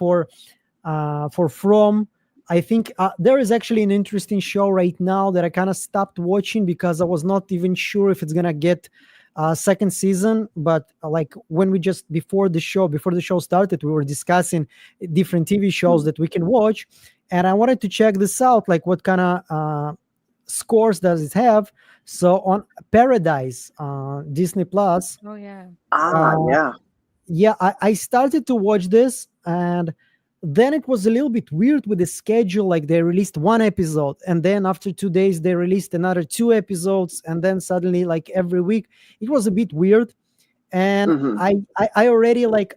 for From. I think there is actually an interesting show right now that I kind of stopped watching because I was not even sure if it's gonna get second season. But like when we just before the show started, we were discussing different TV shows that we can watch, and I wanted to check this out, like what kind of scores does it have. So on Paradise, Disney Plus. Oh yeah. Yeah, I started to watch this, and then it was a little bit weird with the schedule. Like they released one episode, and then after 2 days they released another 2 episodes, and then suddenly like every week. It was a bit weird, and I already like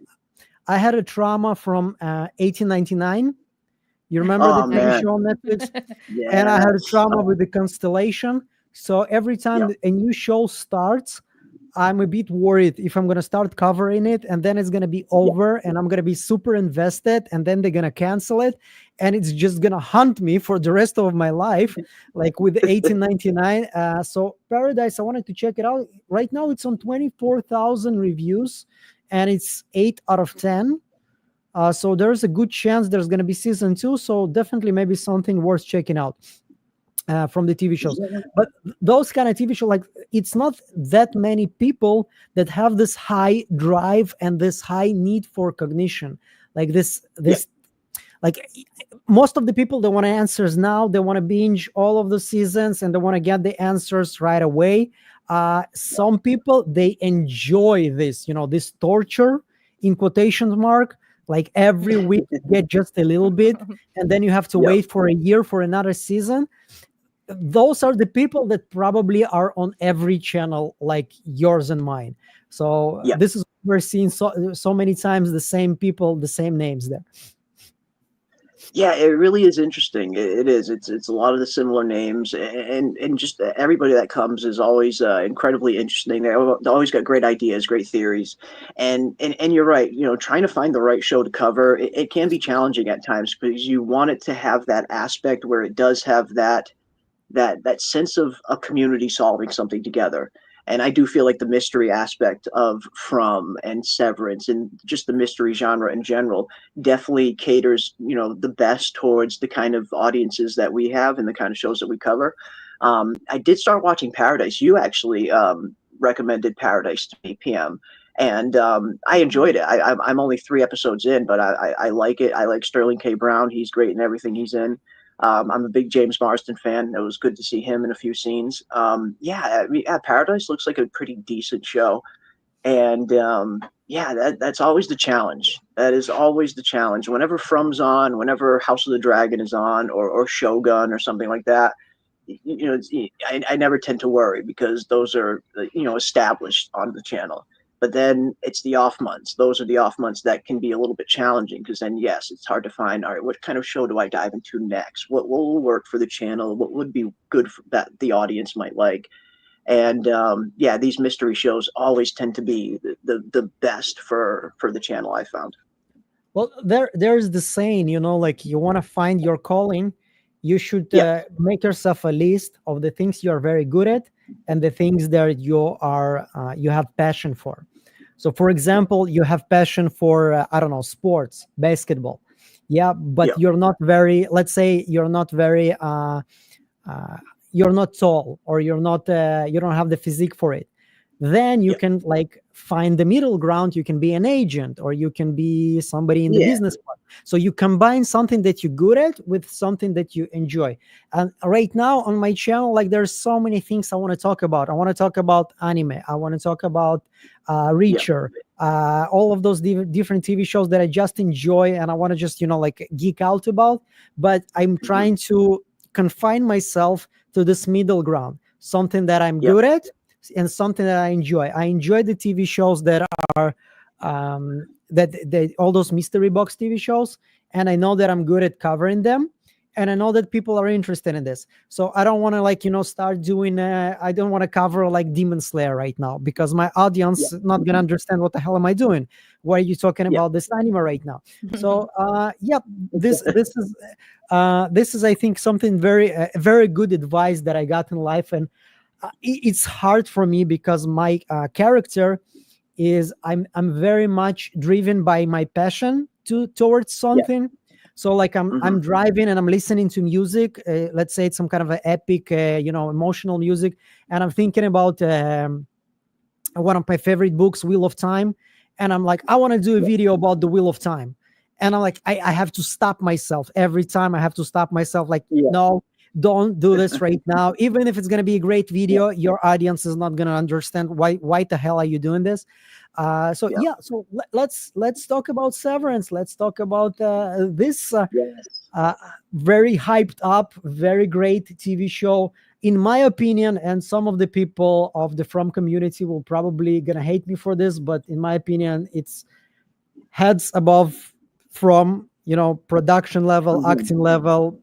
I had a trauma from 1899. You remember the TV show on Netflix? And I had a trauma with the Constellation. So every time a new show starts, I'm a bit worried if I'm going to start covering it and then it's going to be over and I'm going to be super invested and then they're going to cancel it. And it's just going to haunt me for the rest of my life, like with 1899. So Paradise, I wanted to check it out. Right now it's on 24,000 reviews and it's 8 out of 10. So there's a good chance there's going to be season 2. So definitely maybe something worth checking out. From the TV shows, but those kind of TV shows, like it's not that many people that have this high drive and this high need for cognition, like this. Like most of the people, they want answers now. They want to binge all of the seasons and they want to get the answers right away. Some people, they enjoy this, this torture in quotation mark. Like every week, you get just a little bit, and then you have to wait for a year for another season. Those are the people that probably are on every channel like yours and mine. So this is we're seeing so many times the same people, the same names there. Yeah, it really is interesting. It is. It's a lot of the similar names, and just everybody that comes is always incredibly interesting. They always got great ideas, great theories, and you're right. Trying to find the right show to cover, it can be challenging at times because you want it to have that aspect where it does have that sense of a community solving something together. And I do feel like the mystery aspect of From and Severance and just the mystery genre in general definitely caters, the best towards the kind of audiences that we have and the kind of shows that we cover. I did start watching Paradise. You actually recommended Paradise to me, PM. And I enjoyed it. I'm only 3 episodes in, but I like it. I like Sterling K. Brown. He's great in everything he's in. I'm a big James Marsden fan. It was good to see him in a few scenes. Paradise looks like a pretty decent show. And that's always the challenge. That is always the challenge. Whenever From's on, whenever House of the Dragon is on, or Shōgun or something like that, I never tend to worry because those are, established on the channel. But then it's the off months. Those are the off months that can be a little bit challenging because then, yes, it's hard to find, all right, what kind of show do I dive into next? What will work for the channel? What would be good for that the audience might like? And these mystery shows always tend to be the best for the channel, I found. Well, there's the saying, like you want to find your calling, you should make yourself a list of the things you are very good at and the things that you have passion for. So, for example, you have passion for, sports, basketball. But you're not very, let's say you're not very, you're not tall or you're not, you don't have the physique for it. Then you can find the middle ground. You can be an agent or you can be somebody in the business part. So you combine something that you're good at with something that you enjoy. And right now on my channel, there's so many things I want to talk about. I want to talk about anime. I want to talk about Reacher, all of those different TV shows that I just enjoy and I want to just, geek out about. But I'm trying to confine myself to this middle ground, something that I'm good at and something that I enjoy. I enjoy the TV shows that are all those mystery box TV shows, and I know that I'm good at covering them, and I know that people are interested in this. So I don't want to start doing. I don't want to cover Demon Slayer right now because my audience is not gonna understand what the hell am I doing. Why are you talking about this anime right now? So this is I think something very good advice that I got in life, and it's hard for me because my character is I'm very much driven by my passion towards Yeah. something. So like I'm driving and I'm listening to music. Let's say it's some kind of an epic, emotional music, and I'm thinking about one of my favorite books, Wheel of Time, and I'm like, I want to do a video about the Wheel of Time, and I'm like, I have to stop myself every time. I have to stop myself, like, Yeah. no, don't do this right now. Even if it's going to be a great video, your audience is not going to understand why the hell are you doing this. So let's talk about Severance. Let's talk about this Yes. very hyped up, very great TV show, in my opinion. And some of the people of the From community will probably gonna hate me for this, but in my opinion, it's heads above From, production level, acting level.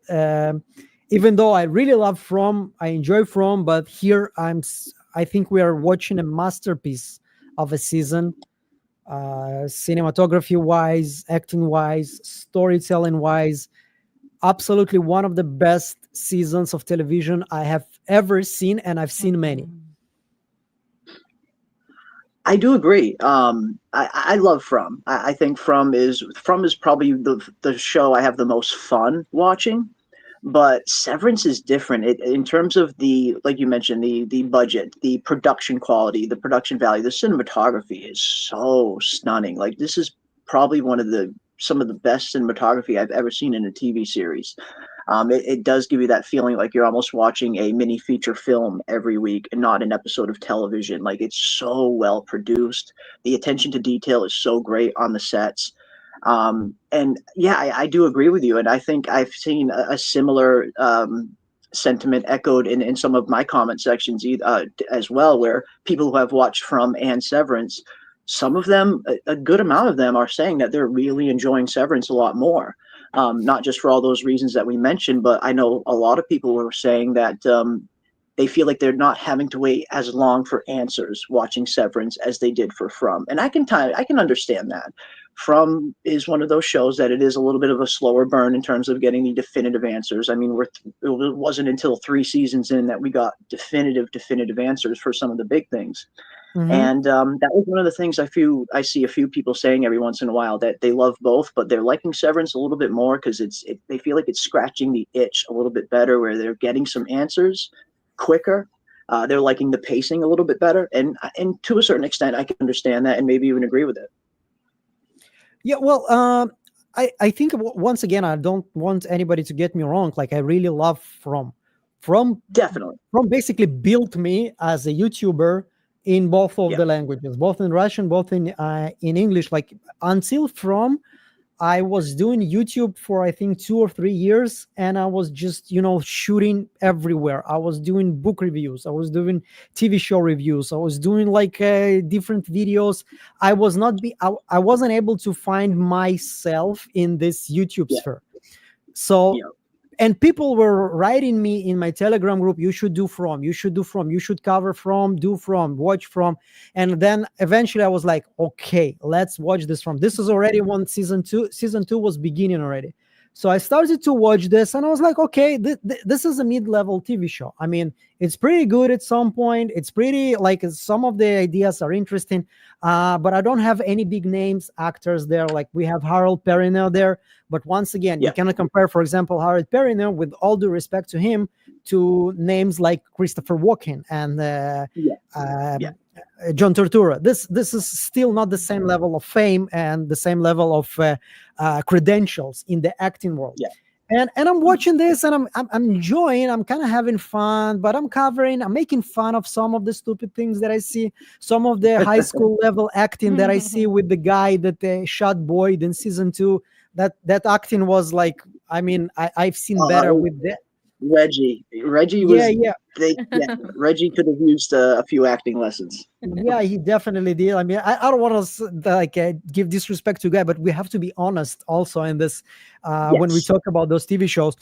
Even though I really love From, I enjoy From, but here I think we are watching a masterpiece of a season, cinematography wise, acting wise, storytelling wise. Absolutely one of the best seasons of television I have ever seen, and I've seen many. I do agree. I love From. I think From is probably the show I have the most fun watching. But Severance is different. In terms of the, like you mentioned, the budget, the production quality, the production value, the cinematography is so stunning. Like, this is probably some of the best cinematography I've ever seen in a TV series. It does give you that feeling like you're almost watching a mini feature film every week and not an episode of television. Like, it's so well produced. The attention to detail is so great on the sets. And yeah, I do agree with you. And I think I've seen a similar sentiment echoed in some of my comment sections as well, where people who have watched From and Severance, some of them, a good amount of them, are saying that they're really enjoying Severance a lot more. Not just for all those reasons that we mentioned, but I know a lot of people were saying that they feel like they're not having to wait as long for answers watching Severance as they did for From. And I can understand that. From is one of those shows that it is a little bit of a slower burn in terms of getting the definitive answers. I mean, it wasn't until 3 seasons in that we got definitive answers for some of the big things. And that was one of the things I see a few people saying every once in a while, that they love both, but they're liking Severance a little bit more because they feel like it's scratching the itch a little bit better, where they're getting some answers quicker. They're liking the pacing a little bit better, and to a certain extent, I can understand that and maybe even agree with it. Yeah, well, I think once again, I don't want anybody to get me wrong. Like, I really love From Definitely. From basically built me as a YouTuber in both of the languages, both in Russian, both in English. Like, until From, I was doing YouTube for I think 2 or 3 years, and I was just shooting everywhere. I was doing book reviews, I was doing TV show reviews, I was doing like different videos. I wasn't able to find myself in this YouTube sphere. So and people were writing me in my Telegram group, you should do From, you should cover From, do From, watch From. And then eventually I was like, okay, let's watch this From. This is already season 2 was beginning already. So I started to watch this, and I was like, okay, this is a mid-level TV show. I mean, it's pretty good at some point. It's pretty, like, some of the ideas are interesting, but I don't have any big names actors there. Like, we have Harold Perrineau there, but once again, you cannot compare, for example, Harold Perrineau, with all due respect to him, to names like Christopher Walken and John Turturro. This is still not the same level of fame and the same level of credentials in the acting world. And I'm watching this, and I'm enjoying. I'm kind of having fun, but I'm making fun of some of the stupid things that I see, some of the high school level acting that I see with the guy that shot Boyd in season 2. That acting was like, I mean, I've seen better with that. Reggie was Reggie could have used a few acting lessons. Yeah, he definitely did. I mean, I don't want to give disrespect to guy, but we have to be honest also in this when we talk about those TV shows.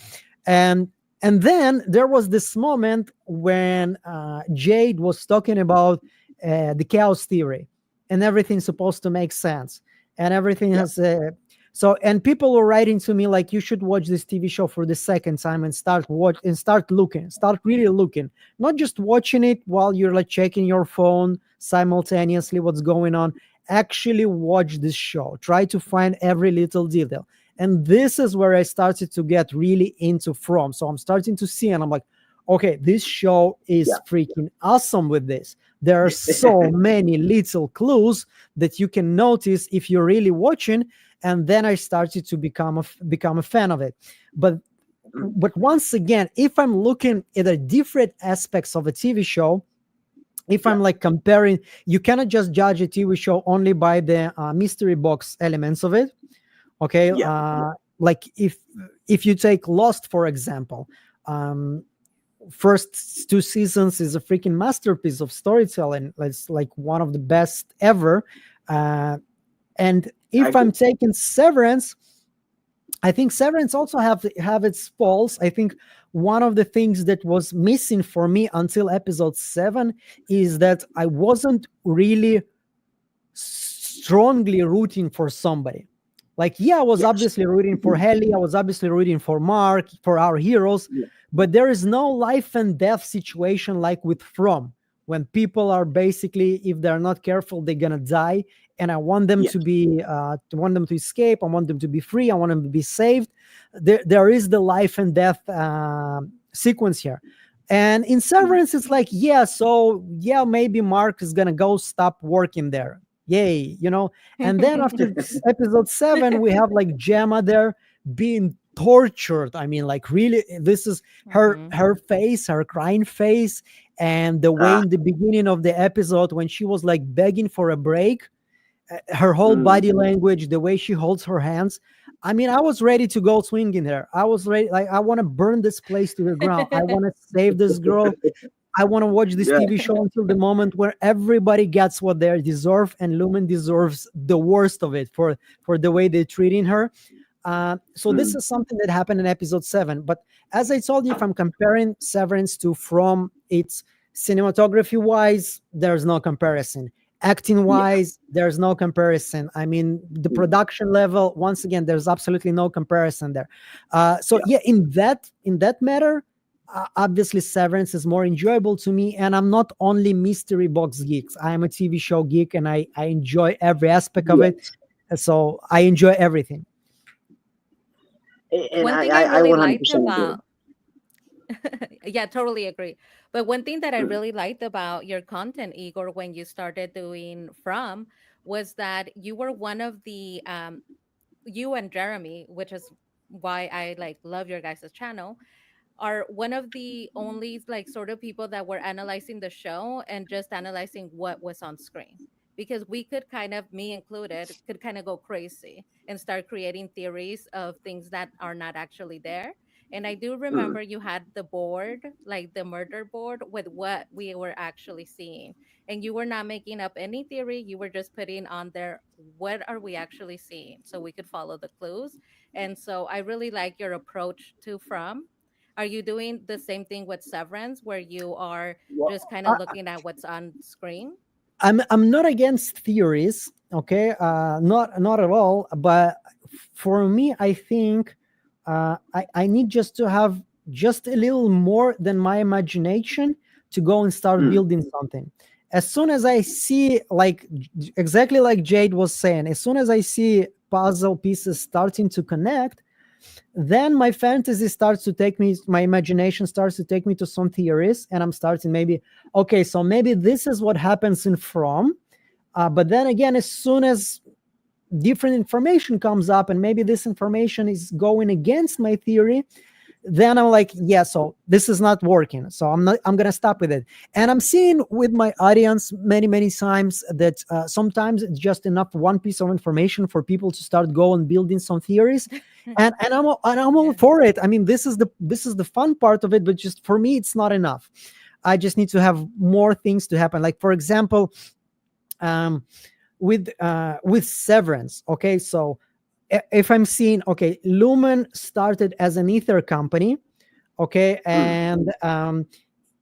And then there was this moment when Jade was talking about the chaos theory, and everything's supposed to make sense, and everything has so, and people were writing to me like, you should watch this TV show for the second time and start really looking, not just watching it while you're like checking your phone simultaneously what's going on. actually watch this show, try to find every little detail. And this is where I started to get really into From. So I'm starting to see, and I'm like, okay, this show is freaking awesome with this. There are so many little clues that you can notice if you're really watching. And then I started to become a fan of it. But once again, if I'm looking at the different aspects of a TV show, if I'm like comparing, you cannot just judge a TV show only by the mystery box elements of it. Okay. Like if you take Lost, for example, first 2 seasons is a freaking masterpiece of storytelling. It's like one of the best ever. And if I'm taking Severance, I think Severance also have its faults. I think one of the things that was missing for me until episode 7 is that I wasn't really strongly rooting for somebody. Like, I was obviously rooting for Helly. I was obviously rooting for Mark, for our heroes. But there is no life and death situation like with From, when people are basically, if they're not careful, they're gonna die. And I want them to be, want them to escape. I want them to be free. I want them to be saved. There is the life and death sequence here. And in Severance, it's like, maybe Mark is gonna go stop working there. Yay, And then after episode 7, we have like Gemma there being tortured. I mean, like, really, this is her face, her crying face, and the way in the beginning of the episode when she was like begging for a break, her whole body language, the way she holds her hands. I mean, I was ready to go swinging there. I was ready. Like, I want to burn this place to the ground. I want to save this girl. I want to watch this TV show until the moment where everybody gets what they deserve, and Lumon deserves the worst of it for the way they're treating her. So this is something that happened in episode 7. But as I told you, if I'm comparing Severance to From, it's cinematography-wise, there's no comparison. Acting-wise, there's no comparison. I mean, the production level, once again, there's absolutely no comparison there. In that matter, obviously Severance is more enjoyable to me. And I'm not only mystery box geeks. I am a TV show geek, and I enjoy every aspect of it. So I enjoy everything. And one thing I really liked about totally agree. But one thing that I really liked about your content, Igor, when you started doing From, was that you were one of the you and Jeremy, which is why I like love your guys' channel, are one of the only like sort of people that were analyzing the show and just analyzing what was on screen. Because we could kind of, me included, could kind of go crazy and start creating theories of things that are not actually there. And I do remember you had the board, like the murder board, with what we were actually seeing. And you were not making up any theory. You were just putting on there, what are we actually seeing? So we could follow the clues. And so I really like your approach to From. Are you doing the same thing with Severance, where you are just kind of looking at what's on screen? I'm not against theories, okay, not at all. But for me, I think I need just to have just a little more than my imagination to go and start building something. As soon as I see, like exactly like Jade was saying, as soon as I see puzzle pieces starting to connect, then my fantasy starts to take me, my imagination starts to take me to some theories, and I'm starting maybe, okay, so maybe this is what happens in From. But then again, as soon as different information comes up and maybe this information is going against my theory, then I'm like, so this is not working. So I'm going to stop with it. And I'm seeing with my audience many times that sometimes it's just enough one piece of information for people to start going building some theories. and I'm all for it. I mean, this is the fun part of it, but just for me, it's not enough. I just need to have more things to happen. Like, for example, with Severance. Okay. So if I'm seeing, okay, Lumon started as an ether company, okay, and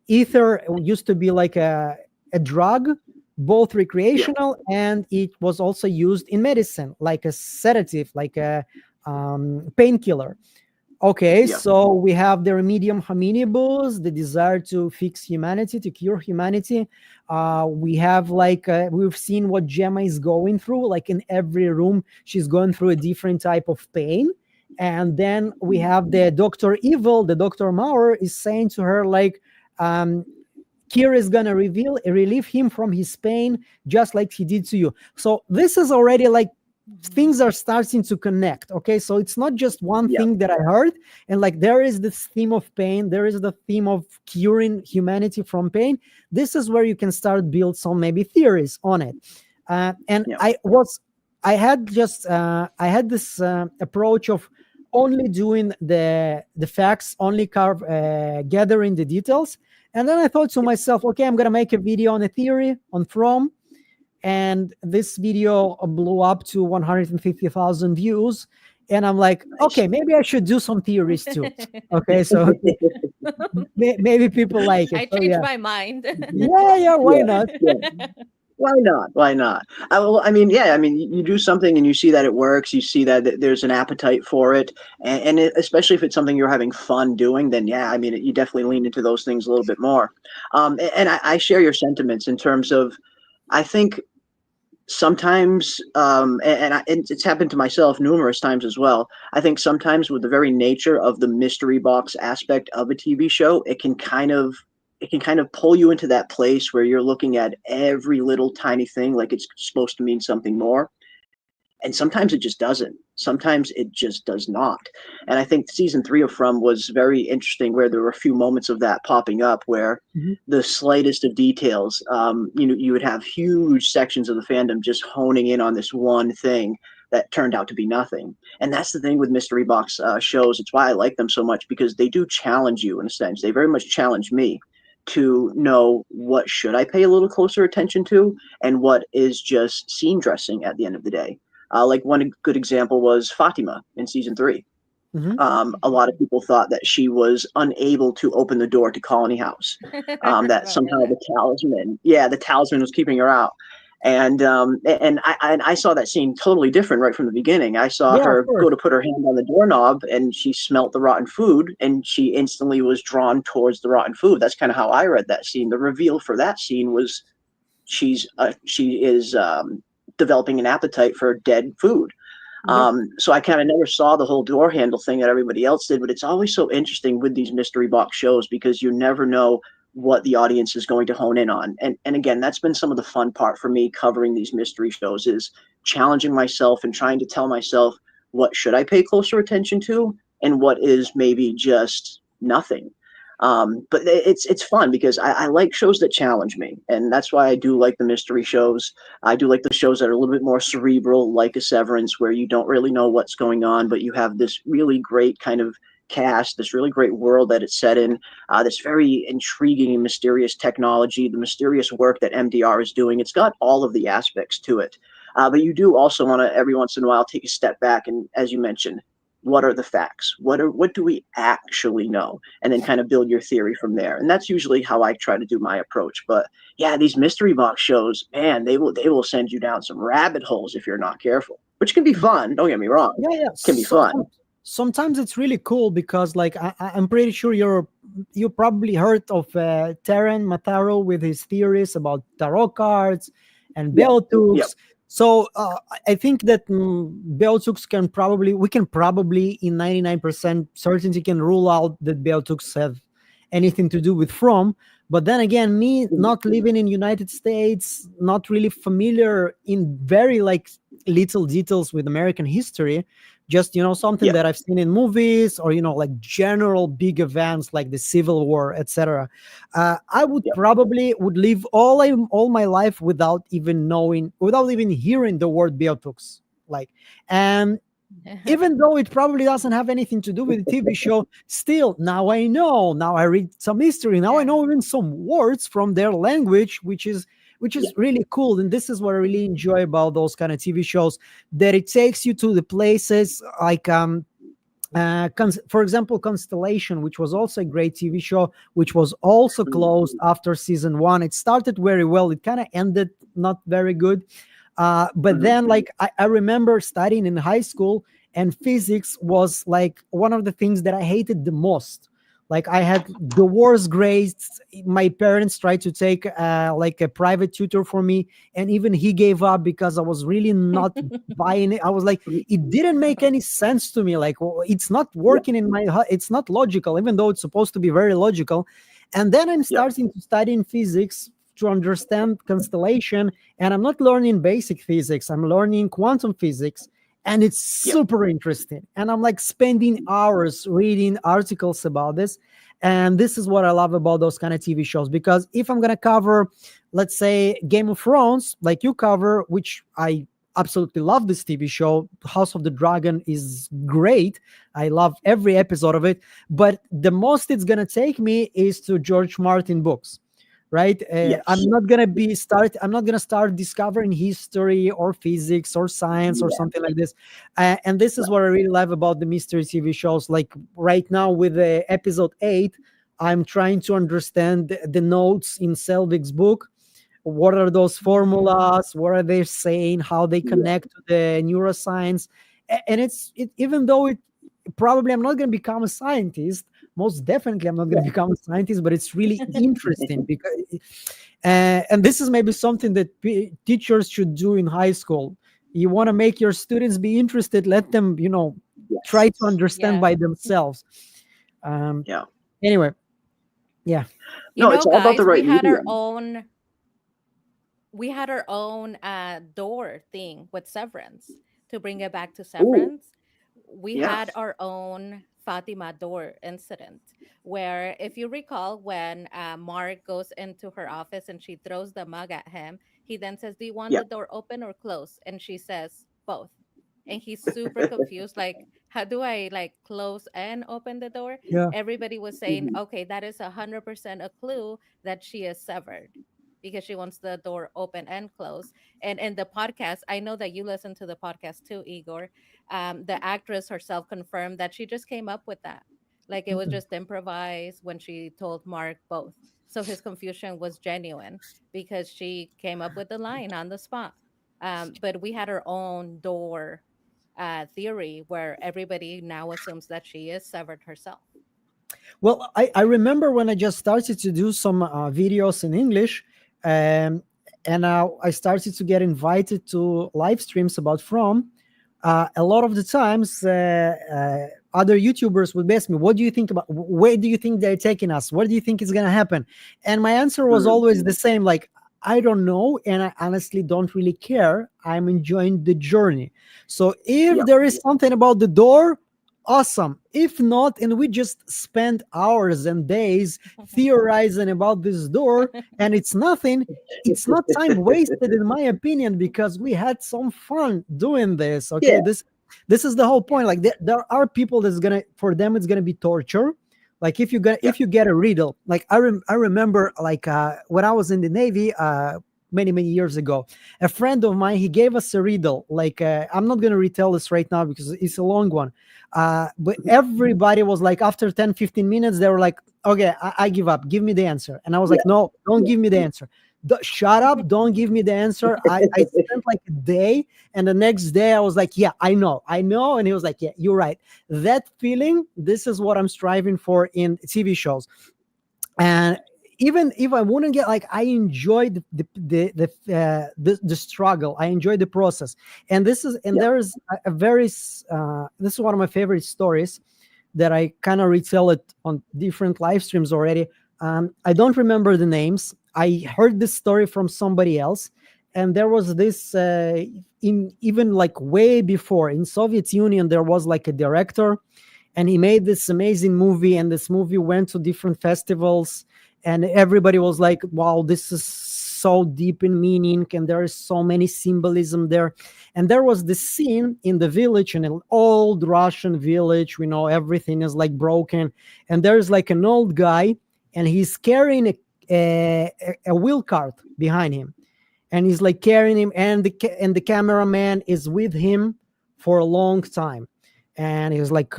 ether used to be like a drug, both recreational and it was also used in medicine, like a sedative, like a painkiller. Okay, Yeah. so we have the remedium hominibus, the desire to fix humanity, to cure humanity. We have we've seen what Gemma is going through. Like in every room, she's going through a different type of pain. And then we have the Dr. Evil, the Dr. Maurer is saying to her, like, Kier is gonna relieve him from his pain, just like he did to you. So this is already like things are starting to connect. Okay, so it's not just one thing that I heard, and like there is this theme of pain, there is the theme of curing humanity from pain. This is where you can start build some maybe theories on it. And I had this approach of only doing the facts, only gathering the details. And then I thought to myself, okay, I'm going to make a video on a theory on From. And this video blew up to 150,000 views. And I'm like, okay, maybe I should do some theories too. Okay, so maybe people like it. I changed my mind. Why not? Why not? I mean, you do something and you see that it works. You see that there's an appetite for it, and especially if it's something you're having fun doing, then you definitely lean into those things a little bit more. And I share your sentiments in terms of, I think sometimes, and it's happened to myself numerous times as well. I think sometimes with the very nature of the mystery box aspect of a TV show, it can kind of pull you into that place where you're looking at every little tiny thing like it's supposed to mean something more. And sometimes it just doesn't. Sometimes it just does not. And I think season 3 of From was very interesting, where there were a few moments of that popping up where the slightest of details, you would have huge sections of the fandom just honing in on this one thing that turned out to be nothing. And that's the thing with mystery box shows. It's why I like them so much, because they do challenge you in a sense. They very much challenge me to know what should I pay a little closer attention to and what is just scene dressing at the end of the day. Like one good example was Fatima in season 3. A lot of people thought that she was unable to open the door to Colony House, that somehow the talisman was keeping her out. And I saw that scene totally different right from the beginning. I saw her go to put her hand on the doorknob, and she smelt the rotten food, and she instantly was drawn towards the rotten food. That's kind of how I read that scene. The reveal for that scene was she is developing an appetite for dead food. So I kind of never saw the whole door handle thing that everybody else did, but it's always so interesting with these mystery box shows, because you never know what the audience is going to hone in on. And again, that's been some of the fun part for me covering these mystery shows, is challenging myself and trying to tell myself, what should I pay closer attention to and what is maybe just nothing. But it's fun because I like shows that challenge me, and that's why I do like the mystery shows. I do like the shows that are a little bit more cerebral, like a Severance, where you don't really know what's going on, but you have this really great kind of cast, this really great world that it's set in, this very intriguing and mysterious technology, the mysterious work that MDR is doing. It's got all of the aspects to it. But you do also want to every once in a while take a step back and, as you mentioned, what are the facts? What do we actually know? And then kind of build your theory from there. And that's usually how I try to do my approach. But yeah, these mystery box shows, man, they will send you down some rabbit holes if you're not careful, which can be fun. Don't get me wrong. Yeah. It can be fun. Sometimes it's really cool because, like, I'm pretty sure you probably heard of Terran Mataro with his theories about tarot cards and Beotux. Yep. So I think that Beotux we can probably in 99% certainty can rule out that Beotux have anything to do with From. But then again, me not living in United States, not really familiar in very like little details with American history, just something that I've seen in movies, or like general big events like the Civil War, etc. I would probably live all my life without even hearing the word Beotux. And even though it probably doesn't have anything to do with the TV show, still now I know. Now I read some history. Now I know even some words from their language, which is really cool. And this is what I really enjoy about those kind of TV shows, that it takes you to the places like for example, Constellation, which was also a great TV show, which was also closed after season 1. It started very well. It kind of ended not very good. But then, like, I remember studying in high school, and physics was like one of the things that I hated the most. Like I had the worst grades. My parents tried to take like a private tutor for me, and even he gave up because I was really not buying it. I was like, it didn't make any sense to me. Like, it's not working in my it's not logical, even though it's supposed to be very logical. And then I'm starting to study in physics to understand constellation, and I'm not learning basic physics, I'm learning quantum physics, and it's super interesting. And I'm like spending hours reading articles about this. And this is what I love about those kind of TV shows, because if I'm going to cover, let's say, Game of Thrones, like you cover, which I absolutely love this TV show, House of the Dragon is great. I love every episode of it. But the most it's going to take me is to George Martin books. Right? I'm not gonna start discovering history or physics or science or something like this. And this is what I really love about the mystery TV shows. Like right now with episode 8, I'm trying to understand the notes in Selvig's book. What are those formulas? What are they saying? How they connect to the neuroscience? And even though probably I'm not going to become a scientist. Most definitely, I'm not going to become a scientist, but it's really interesting because, and this is maybe something that teachers should do in high school. You want to make your students be interested, let them, try to understand by themselves. Anyway, yeah. No, it's all guys, about the right we had medium. our own door thing with Severance. To bring it back to Severance, we had our own Fatima door incident, where, if you recall, when Mark goes into her office and she throws the mug at him, he then says, "Do you want the door open or closed?" And she says, "Both." And he's super confused, like, how do I like close and open the door? Yeah. Everybody was saying, okay, that is 100% a clue that she is severed, because she wants the door open and closed. And in the podcast, I know that you listen to the podcast too, Igor. The actress herself confirmed that she just came up with that. Like, it was just improvised when she told Mark both. So his confusion was genuine because she came up with the line on the spot. But we had our own door theory where everybody now assumes that she is severed herself. Well, I remember when I just started to do some videos in English, and I started to get invited to live streams about From. A lot of the times, other YouTubers would ask me, "What do you think about? Where do you think they're taking us? What do you think is going to happen?" And my answer was always the same, like, I don't know, and I honestly don't really care. I'm enjoying the journey. So if there is something about the door, awesome. If not, and we just spend hours and days theorizing about this door, and it's nothing, it's not time wasted, in my opinion, because we had some fun doing this. Okay, this is the whole point. Like, there are people that's gonna, for them, it's gonna be torture. Like, if you get a riddle, like I remember, like when I was in the Navy many years ago, a friend of mine, he gave us a riddle. Like, I'm not gonna retell this right now because it's a long one. But everybody was like, after 10-15 minutes, they were like, "Okay, I give up. Give me the answer." And I was like, "No, don't give me the answer. Shut up, don't give me the answer." I spent like a day, and the next day I was like, "Yeah, I know." And he was like, "Yeah, you're right." That feeling, this is what I'm striving for in TV shows. And even if I wouldn't get, like, I enjoyed the struggle, I enjoyed the process. And this is, and there is a very this is one of my favorite stories that I kind of retell it on different live streams already. I don't remember the names. I heard this story from somebody else, and there was this in even like way before, in Soviet Union, there was like a director, and he made this amazing movie, and this movie went to different festivals, and everybody was like, "Wow, this is so deep in meaning, and there is so many symbolism there." And there was this scene in the village, in an old Russian village, we know everything is like broken, and there's like an old guy, and he's carrying a wheel cart behind him, and he's like carrying him, and the cameraman is with him for a long time. And he was like,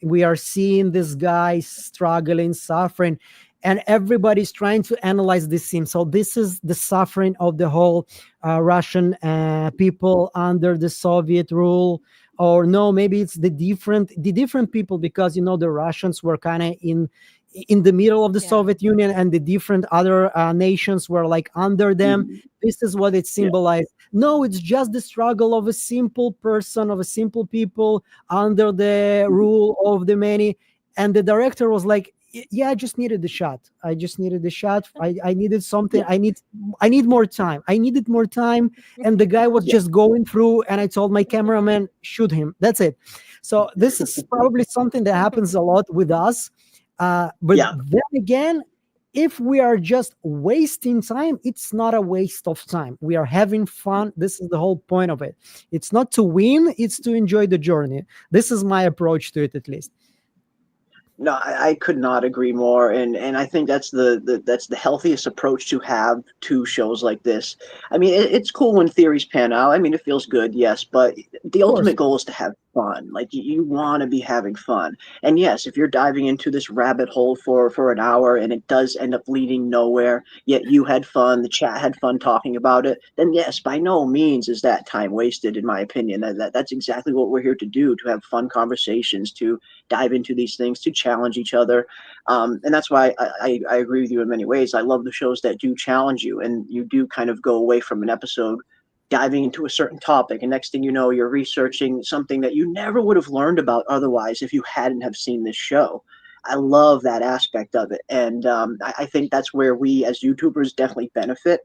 we are seeing this guy struggling, suffering, and everybody's trying to analyze this scene. So this is the suffering of the whole Russian people under the Soviet rule. or no, maybe it's the different people, because the Russians were kind of in the middle of the Yeah. Soviet Union, and the different other nations were like under them. Mhm. This is what it Yeah. symbolized. No, it's just the struggle of a simple person, of a simple people under the rule of the many. And the director was like, yeah, I just needed the shot. I just needed the shot. I needed something. Yeah. I need more time. I needed more time. And the guy was Yeah. just going through, and I told my cameraman, shoot him. That's it. So this is probably something that happens a lot with us. But Yeah. then again, if we are just wasting time, it's not a waste of time. We are having fun. This is the whole point of it. It's not to win, it's to enjoy the journey. This is my approach to it, at least. No, I could not agree more, and I think that's that's the healthiest approach to have to shows like this. I mean, it's cool when theories pan out. I mean, it feels good, yes, but the Of course. ultimate goal is to have fun. Like you want to be having fun, and yes, if you're diving into this rabbit hole for an hour and it does end up leading nowhere, yet you had fun, the chat had fun talking about it, then yes, by no means is that time wasted, in my opinion. That's exactly what we're here to do: to have fun conversations, to dive into these things, to challenge each other. And that's why I agree with you in many ways. I love the shows that do challenge you, and you do kind of go away from an episode diving into a certain topic, and next thing you know, you're researching something that you never would have learned about otherwise if you hadn't have seen this show. I love that aspect of it, and I think that's where we as YouTubers definitely benefit.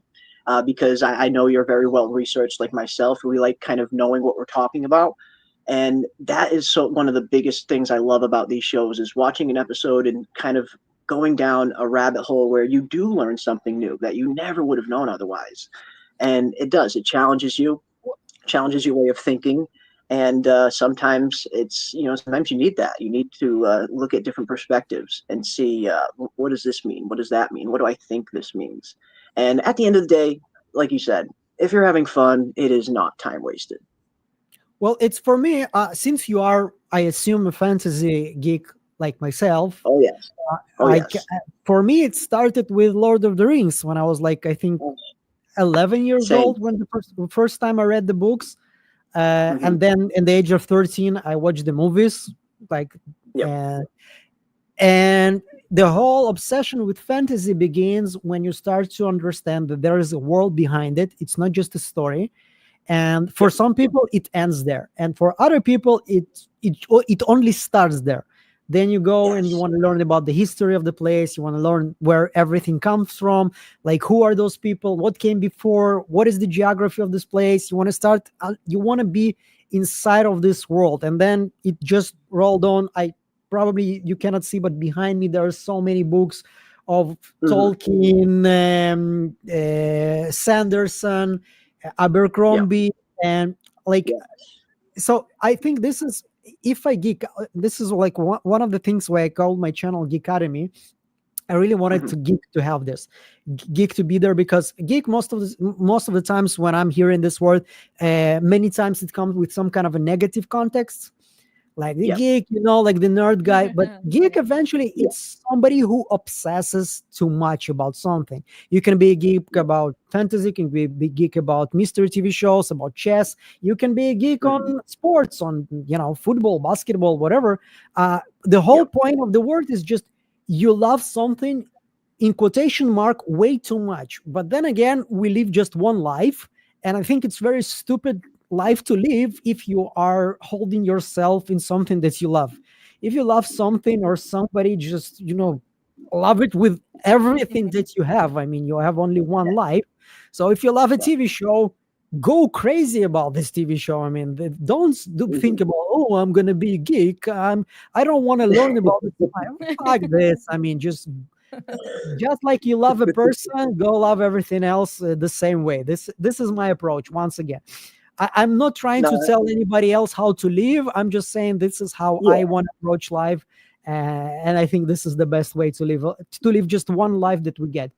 Because I know you're very well researched like myself. We like kind of knowing what we're talking about, and that is so one of the biggest things I love about these shows is watching an episode and kind of going down a rabbit hole where you do learn something new that you never would have known otherwise. And it challenges your way of thinking. And sometimes sometimes you need that. You need to look at different perspectives and see what does this mean? What does that mean? What do I think this means? And at the end of the day, like you said, if you're having fun, it is not time wasted. Well, it's for me, since you are, I assume, a fantasy geek like myself. Oh yes. Oh I yes. For me, it started with Lord of the Rings when I was like, I think, 11 years Same. old, when the first time I read the books. Mm-hmm. And then in the age of 13, I watched the movies. Like, Yep. And the whole obsession with fantasy begins when you start to understand that there is a world behind it. It's not just a story. And for some people, it ends there, and for other people, it only starts there. Then you go and you Yes. want to learn about the history of the place. You want to learn where everything comes from, like who are those people, what came before, what is the geography of this place. You want to start. You want to be inside of this world, and then it just rolled on. I probably you cannot see, but behind me there are so many books of Mm-hmm. Tolkien, Sanderson, Yep. Abercrombie, and like, Yeah. so I think this is, if I geek, this is like one of the things why I called my channel Geekademy. I really wanted Mm-hmm. to geek to have this geek to be there, because geek most of the times when I'm here in this world, many times it comes with some kind of a negative context, like the Yep. geek, like the nerd guy. But geek eventually Yeah. it's somebody who obsesses too much about something. You can be a geek about fantasy, you can be a geek about mystery TV shows, about chess. You can be a geek Mm-hmm. on sports, on football, basketball, whatever. The whole Yep. point of the word is just you love something, in quotation mark, way too much. But then again, we live just one life, and I think it's very stupid life to live if you are holding yourself in something that you love. If you love something or somebody, just love it with everything that you have. I mean, you have only one life. So if you love a TV show, go crazy about this TV show. I mean, don't think Mm-hmm. about, oh, I'm gonna be a geek. I don't want to learn about it. Fuck this. I mean, just like you love a person, go love everything else the same way. This is my approach. Once again, I'm not trying No. to tell anybody else how to live. I'm just saying this is how I Yeah. want to approach life, and I think this is the best way to live just one life that we get.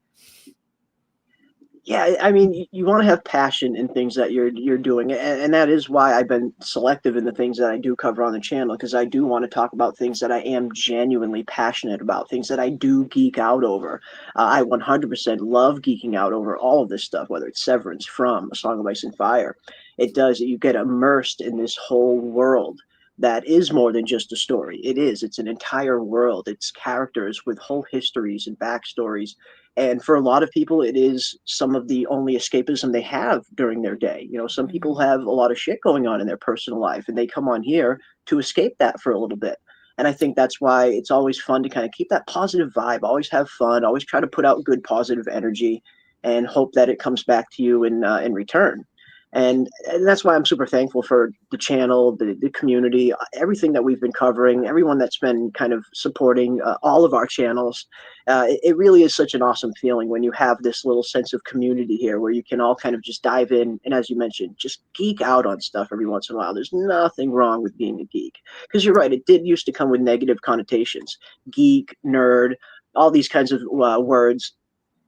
Yeah, I mean, you want to have passion in things that you're doing, and that is why I've been selective in the things that I do cover on the channel, because I do want to talk about things that I am genuinely passionate about, things that I do geek out over. I 100% love geeking out over all of this stuff, whether it's Severance, From, A Song of Ice and Fire. it does. You get immersed in this whole world that is more than just a story. It's an entire world. It's characters with whole histories and backstories. And for a lot of people, it is some of the only escapism they have during their day. You know, some people have a lot of shit going on in their personal life, and they come on here to escape that for a little bit. And I think that's why it's always fun to kind of keep that positive vibe, always have fun, always try to put out good positive energy, and hope that it comes back to you in return. And that's why I'm super thankful for the channel, the community, everything that we've been covering, everyone that's been kind of supporting all of our channels. It really is such an awesome feeling when you have this little sense of community here where you can all kind of just dive in and, as you mentioned, just geek out on stuff every once in a while. There's nothing wrong with being a geek, because you're right, it did used to come with negative connotations. Geek, nerd, all these kinds of words.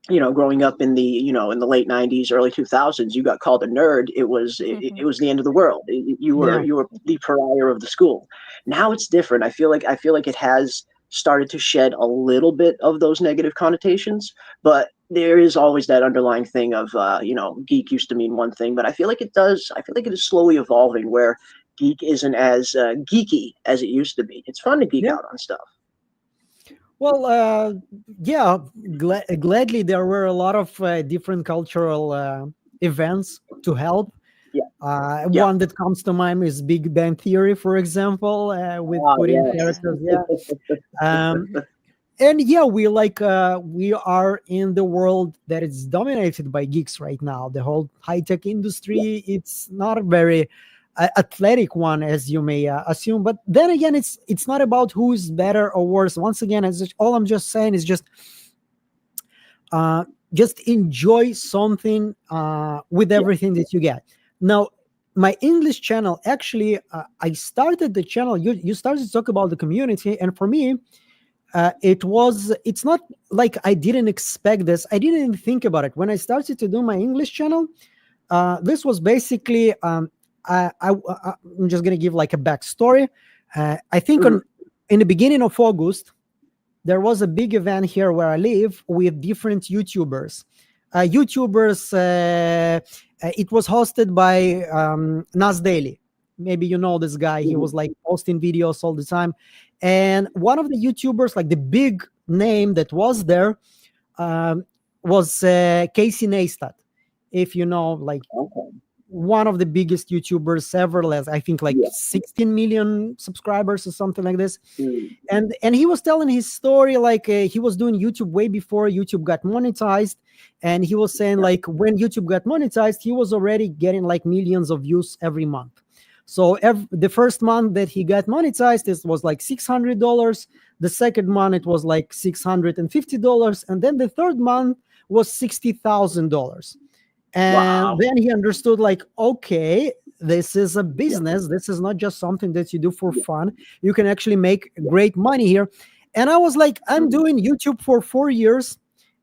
You know, growing up in the in the late 90s, early 2000s, you got called a nerd. It was the end of the world. You were the pariah of the school. Now it's different. I feel like it has started to shed a little bit of those negative connotations, but there is always that underlying thing of geek used to mean one thing, but I feel like it is slowly evolving where geek isn't as geeky as it used to be. It's fun to geek out on stuff. Well, yeah, gladly there were a lot of different cultural events to help. One that comes to mind is Big Bang Theory, for example, with putting characters. And we are in the world that is dominated by geeks right now. The whole high-tech industry, it's not a very athletic one, as you may assume, but then again, it's not about who's better or worse. Once again, all I'm just saying is just enjoy something with everything that you get. Now, my English channel, actually, I started the channel. You started to talk about the community, and for me, it's not like I didn't expect this. I didn't even think about it when I started to do my English channel. This was basically I'm just going to give like a backstory. I think in the beginning of August, there was a big event here where I live with different YouTubers. It was hosted by Nas Daily. Maybe you know this guy. He was like posting videos all the time. And one of the YouTubers, like the big name that was there, was Casey Neistat. If you know, like... one of the biggest YouTubers ever, I think 16 million subscribers or something like this. And he was telling his story, he was doing YouTube way before YouTube got monetized. And he was saying when YouTube got monetized, he was already getting millions of views every month. So the first month that he got monetized, it was $600. The second month, it was $650. And then the third month was $60,000. And then he understood, okay, this is a business. This is not just something that you do for fun. You can actually make great money here. And I was like, I'm doing YouTube for 4 years,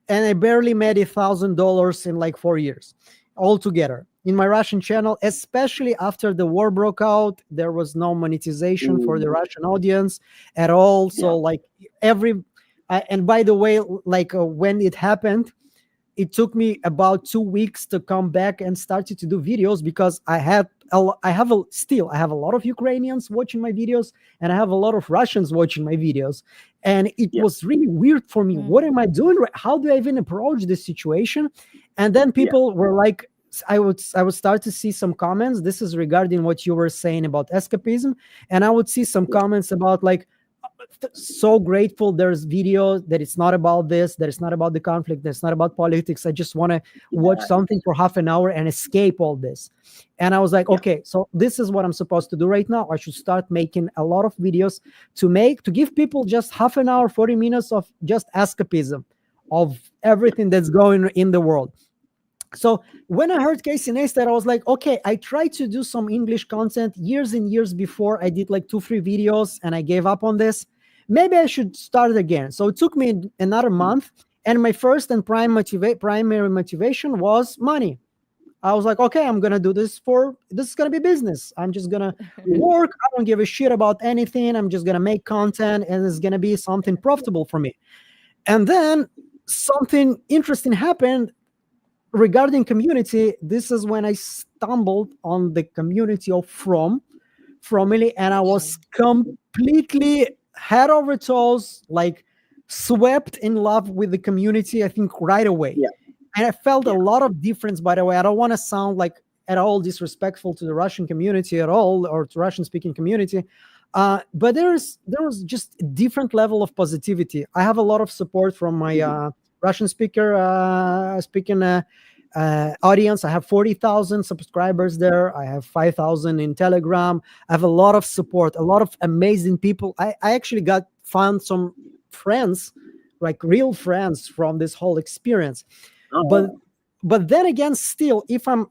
and I barely made $1,000 in 4 years altogether in my Russian channel, especially after the war broke out. There was no monetization for the Russian audience at all. So and by the way, when it happened, it took me about 2 weeks to come back and start to do videos, because I have a lot of Ukrainians watching my videos, and I have a lot of Russians watching my videos. And it was really weird for me. What am I doing? How do I even approach this situation? And then people were like, I would start to see some comments. This is regarding what you were saying about escapism. And I would see some comments about so grateful there's video that it's not about this, that it's not about the conflict, that it's not about politics. I just want to watch something for half an hour and escape all this. And I was like, okay, so this is what I'm supposed to do right now. I should start making a lot of videos to give people just half an hour, 40 minutes of just escapism of everything that's going in the world. So when I heard Casey Neistat, I was like, okay, I tried to do some English content years and years before. I did 2-3 videos and I gave up on this. Maybe I should start again. So it took me another month, and my first and primary motivation was money. I was like, okay, I'm going to do this this is going to be business. I'm just going to work. I don't give a shit about anything. I'm just going to make content, and it's going to be something profitable for me. And then something interesting happened. regarding community, this is when I stumbled on the community of Fromily, and I was completely head over toes, like swept in love with the community, I think right away. Yeah. And I felt a lot of difference, by the way. I don't want to sound like at all disrespectful to the Russian community at all, or to Russian speaking community. But there was just a different level of positivity. I have a lot of support from my Russian speaking audience. I have 40,000 subscribers there. I have 5,000 in Telegram. I have a lot of support, a lot of amazing people. I actually found some friends, like real friends, from this whole experience. But then again, still, if I'm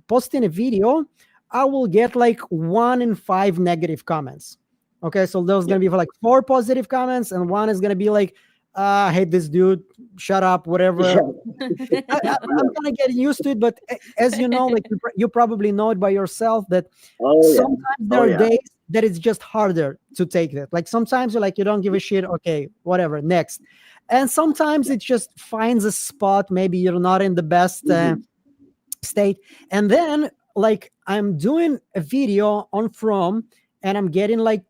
posting a video, I will get like 1 in 5 negative comments. Okay, so there's gonna be like 4 positive comments, and 1 is gonna be like, I hate this dude, shut up, whatever. I'm kind of getting used to it, but as you know, like you probably know it by yourself, that sometimes there are days that it's just harder to take that. Like sometimes you're like, you don't give a shit, okay, whatever, next. And sometimes it just finds a spot, maybe you're not in the best state. And then like I'm doing a video on From, and I'm getting like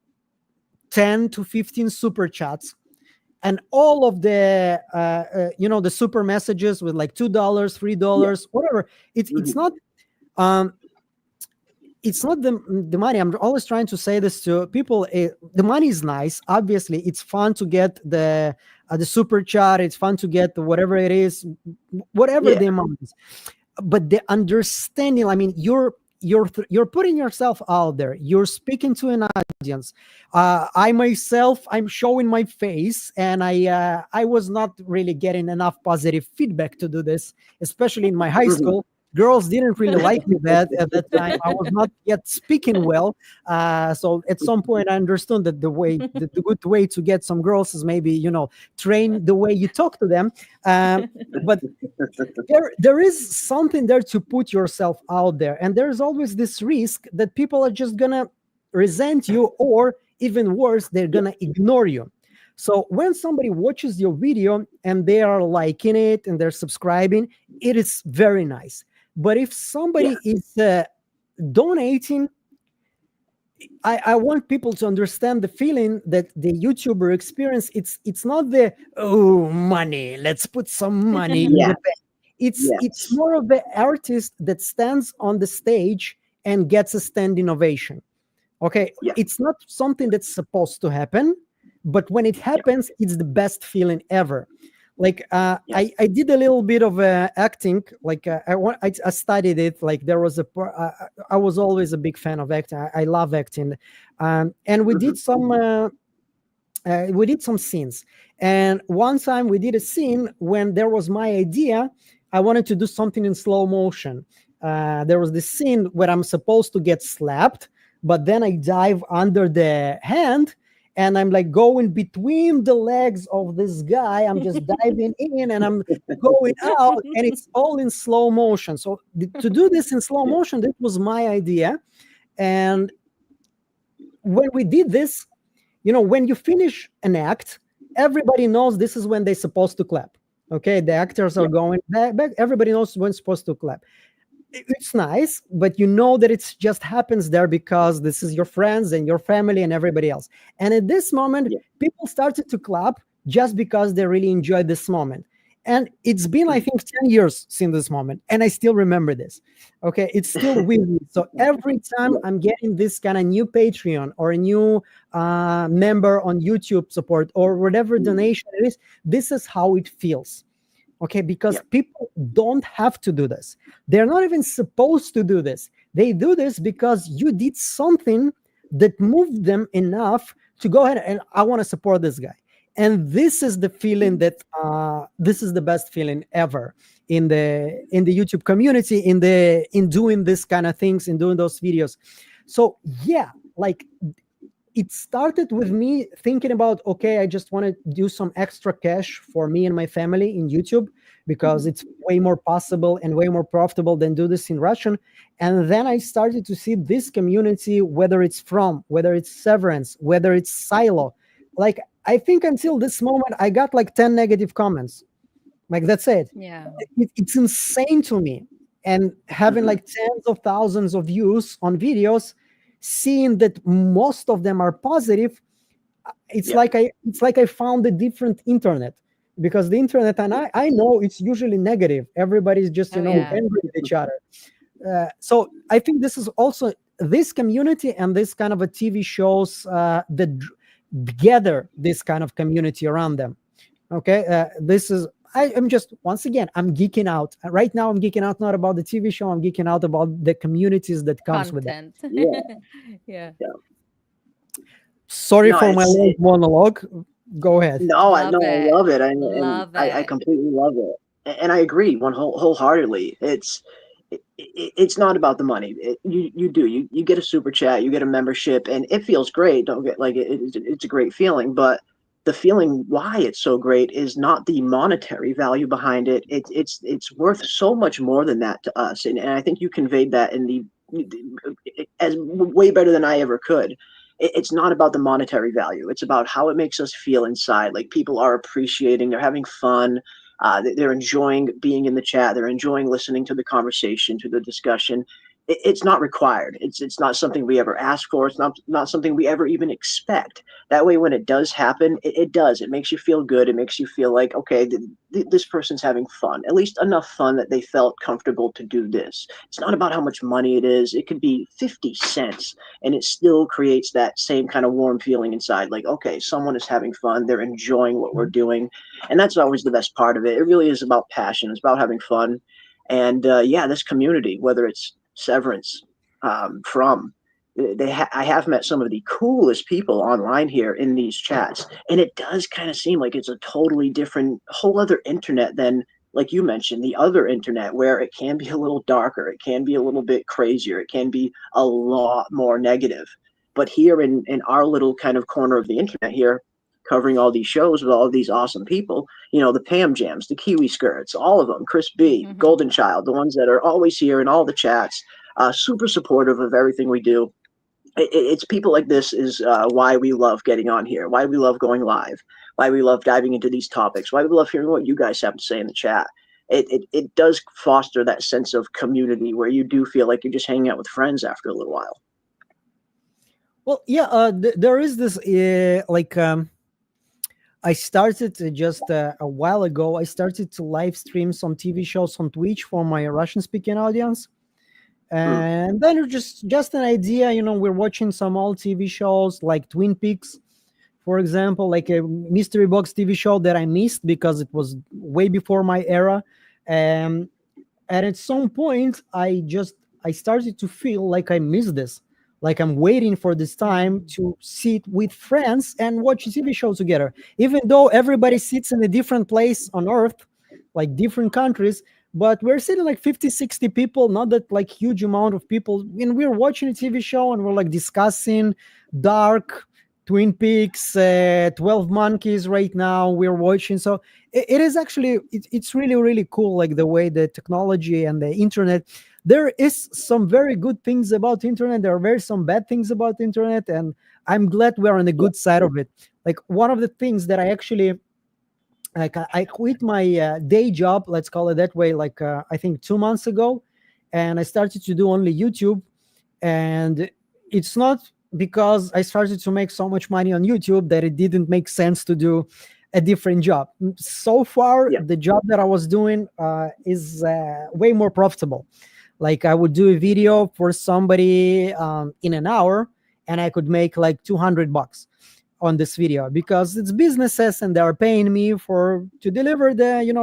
10 to 15 super chats. And all of the the super messages with like $2, $3, whatever. It's not the money. I'm always trying to say this to people. The money is nice. Obviously, it's fun to get the super chat. It's fun to get whatever it is, whatever the amount is. But the understanding. I mean, you're putting yourself out there. You're speaking to an audience. I myself, I'm showing my face, and I was not really getting enough positive feedback to do this, especially in my high school. Girls didn't really like me at that time. I was not yet speaking well. So at some point I understood that the good way to get some girls is maybe, train the way you talk to them. But there is something there to put yourself out there. And there's always this risk that people are just going to resent you, or even worse, they're going to ignore you. So when somebody watches your video and they are liking it and they're subscribing, it is very nice. But if somebody is donating, I want people to understand the feeling that the YouTuber experience. It's not the money. Let's put some money in the bank. It's more of the artist that stands on the stage and gets a standing ovation. Okay, it's not something that's supposed to happen, but when it happens, it's the best feeling ever. Like I did a little bit of acting. Like I studied it. Like there was I was always a big fan of acting. I love acting, and we did some scenes. And one time we did a scene when there was my idea. I wanted to do something in slow motion. There was this scene where I'm supposed to get slapped, but then I dive under the hand. And I'm like going between the legs of this guy. I'm just diving in and I'm going out, and it's all in slow motion. So to do this in slow motion, that was my idea. And when we did this, when you finish an act, everybody knows this is when they're supposed to clap. Okay, the actors are going back. Everybody knows when supposed to clap. It's nice, but you know that it just happens there because this is your friends and your family and everybody else. And at this moment, people started to clap just because they really enjoyed this moment. And it's been, I think, 10 years since this moment, and I still remember this. Okay, it's still with me. So every time I'm getting this kind of new Patreon or a new member on YouTube support or whatever donation it is, this is how it feels. Okay, because people don't have to do this. They're not even supposed to do this. They do this because you did something that moved them enough to go ahead and I want to support this guy. And this is the feeling that this is the best feeling ever in the YouTube community, in doing this kind of things, in doing those videos. So like it started with me thinking about, okay, I just want to do some extra cash for me and my family in YouTube because it's way more possible and way more profitable than do this in Russian. And then I started to see this community, whether it's From, whether it's Severance, whether it's Silo. Like, I think until this moment, I got like 10 negative comments. Like that's it. Yeah. It's insane to me. And having Mhm. like tens of thousands of views on videos, seeing that most of them are positive, Yeah. it's like I found a different internet, because the internet, and I know it's usually negative. Everybody's just Oh yeah. angry with each other. So I think this is also this community, and this kind of a TV shows that gather this kind of community around them. Okay, this is I am just, once again, I'm geeking out right now. I'm geeking out not about the TV show. I'm geeking out about the communities that comes with it. Content. Yeah. Yeah. Yeah. Sorry No, for my long monologue. Go ahead. no, Love I it. love it, and Love I it. completely love it, and I agree wholeheartedly. It's not about the money. You get a super chat, you get a membership, and it feels great. Don't get like it's a great feeling, but the feeling why it's so great is not the monetary value behind it. It's worth so much more than that to us, and I think you conveyed that in the as way better than I ever could. It's not about the monetary value. It's about how it makes us feel inside. Like people are appreciating, they're having fun, they're enjoying being in the chat. They're enjoying listening to the conversation, to the discussion. It's not required. It's not something we ever ask for. It's not something we ever even expect. That way, when it does happen, it does. It makes you feel good. It makes you feel like, okay, this person's having fun, at least enough fun that they felt comfortable to do this. It's not about how much money it is. It could be 50 cents, and it still creates that same kind of warm feeling inside. Like, okay, someone is having fun. They're enjoying what we're doing, and that's always the best part of it. It really is about passion. It's about having fun, and yeah, this community, whether it's Severance, from I have met some of the coolest people online here in these chats, and it does kind of seem like it's a totally different, whole other internet than, like you mentioned, the other internet, where it can be a little darker, it can be a little bit crazier, it can be a lot more negative. But here in our little kind of corner of the internet here, covering all these shows with all of these awesome people, the Pam Jams, the Kiwi Skirts, all of them, Chris B, Golden Child, the ones that are always here in all the chats, super supportive of everything we do. It's people like this is why we love getting on here, why we love going live, why we love diving into these topics, why we love hearing what you guys have to say in the chat. It does foster that sense of community where you do feel like you're just hanging out with friends after a little while. Well, yeah, there is this I started just a while ago. I started to live stream some TV shows on Twitch for my Russian speaking audience. And then it's just an idea, we're watching some old TV shows like Twin Peaks, for example, like a mystery box TV show that I missed because it was way before my era. And at some point, I started to feel like I missed this. Like I'm waiting for this time to sit with friends and watch a TV show together. Even though everybody sits in a different place on Earth, like different countries, but we're sitting like 50, 60 people, not that like huge amount of people. And we're watching a TV show and we're like discussing Dark, Twin Peaks, 12 Monkeys right now we're watching. So it is actually, it's really, really cool, like the way the technology and the internet, there is some very good things about internet. There are very some bad things about internet. And I'm glad we're on the good side of it. Like one of the things that I actually, like I quit my day job, let's call it that way, like I think 2 months ago. And I started to do only YouTube. And it's not because I started to make so much money on YouTube that it didn't make sense to do a different job. So far, Yeah. the job that I was doing is way more profitable. Like I would do a video for somebody in an hour, and I could make like $200 on this video because it's businesses and they're paying me to deliver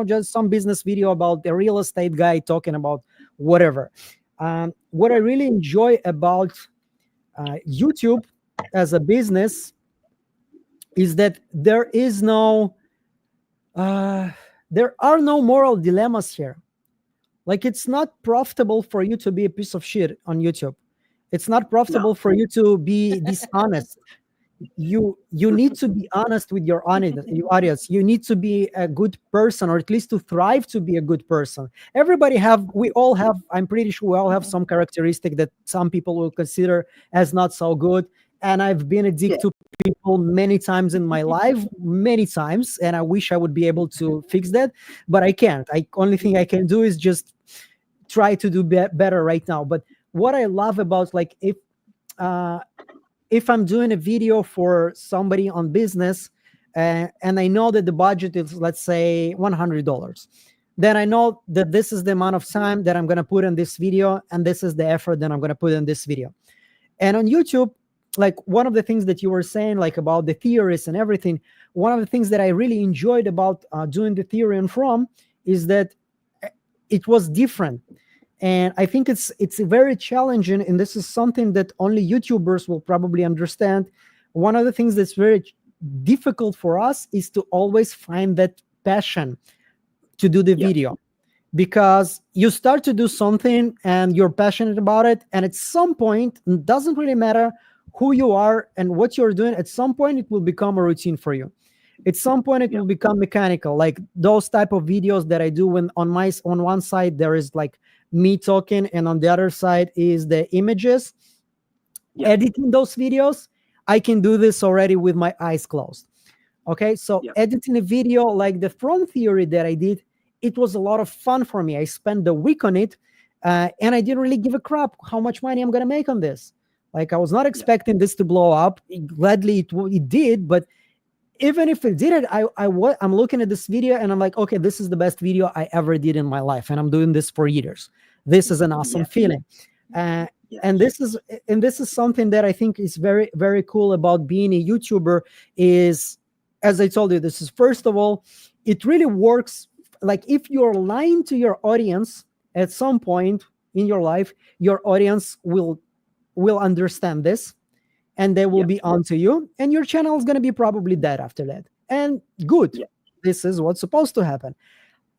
just some business video about the real estate guy talking about whatever. What I really enjoy about YouTube as a business is that there are no moral dilemmas here. Like it's not profitable for you to be a piece of shit on YouTube. It's not profitable for you to be dishonest. You need to be honest with your audience. You need to be a good person, or at least to thrive to be a good person. We all have, I'm pretty sure we all have some characteristic that some people will consider as not so good, and I've been a dick to people many times in my life, many times, and I wish I would be able to fix that, but I can't. Only thing I can do is just try to do better right now. But what I love about, like, if I'm doing a video for somebody on business, and I know that the budget is, let's say, $100, then I know that this is the amount of time that I'm going to put in this video, and this is the effort that I'm going to put in this video. And on YouTube, like, one of the things that you were saying, like, about the theories and everything, one of the things that I really enjoyed about doing the theory and from is that it was different. And I think it's very challenging, and this is something that only YouTubers will probably understand. One of the things that's very difficult for us is to always find that passion to do the video, because you start to do something and you're passionate about it, and at some point, it doesn't really matter who you are and what you're doing, at some point it will become a routine for you. At some point it will become mechanical, like those type of videos that I do when on one side there is like me talking, and on the other side is the images. Editing those videos, I can do this already with my eyes closed. Okay, so editing a video like the From theory that I did, it was a lot of fun for me. I spent the week on it, and I didn't really give a crap how much money I'm gonna make on this. Like, I was not expecting this to blow up. Gladly it did, but even if it didn't, I'm looking at this video and I'm like, okay, this is the best video I ever did in my life, and I'm doing this for years. This is an awesome feeling. And this is something that I think is very, very cool about being a YouTuber is, as I told you, this is, first of all, it really works. Like, if you're lying to your audience at some point in your life, your audience will understand this, and they will be onto you, and your channel is going to be probably dead after that. And good. This is what's supposed to happen.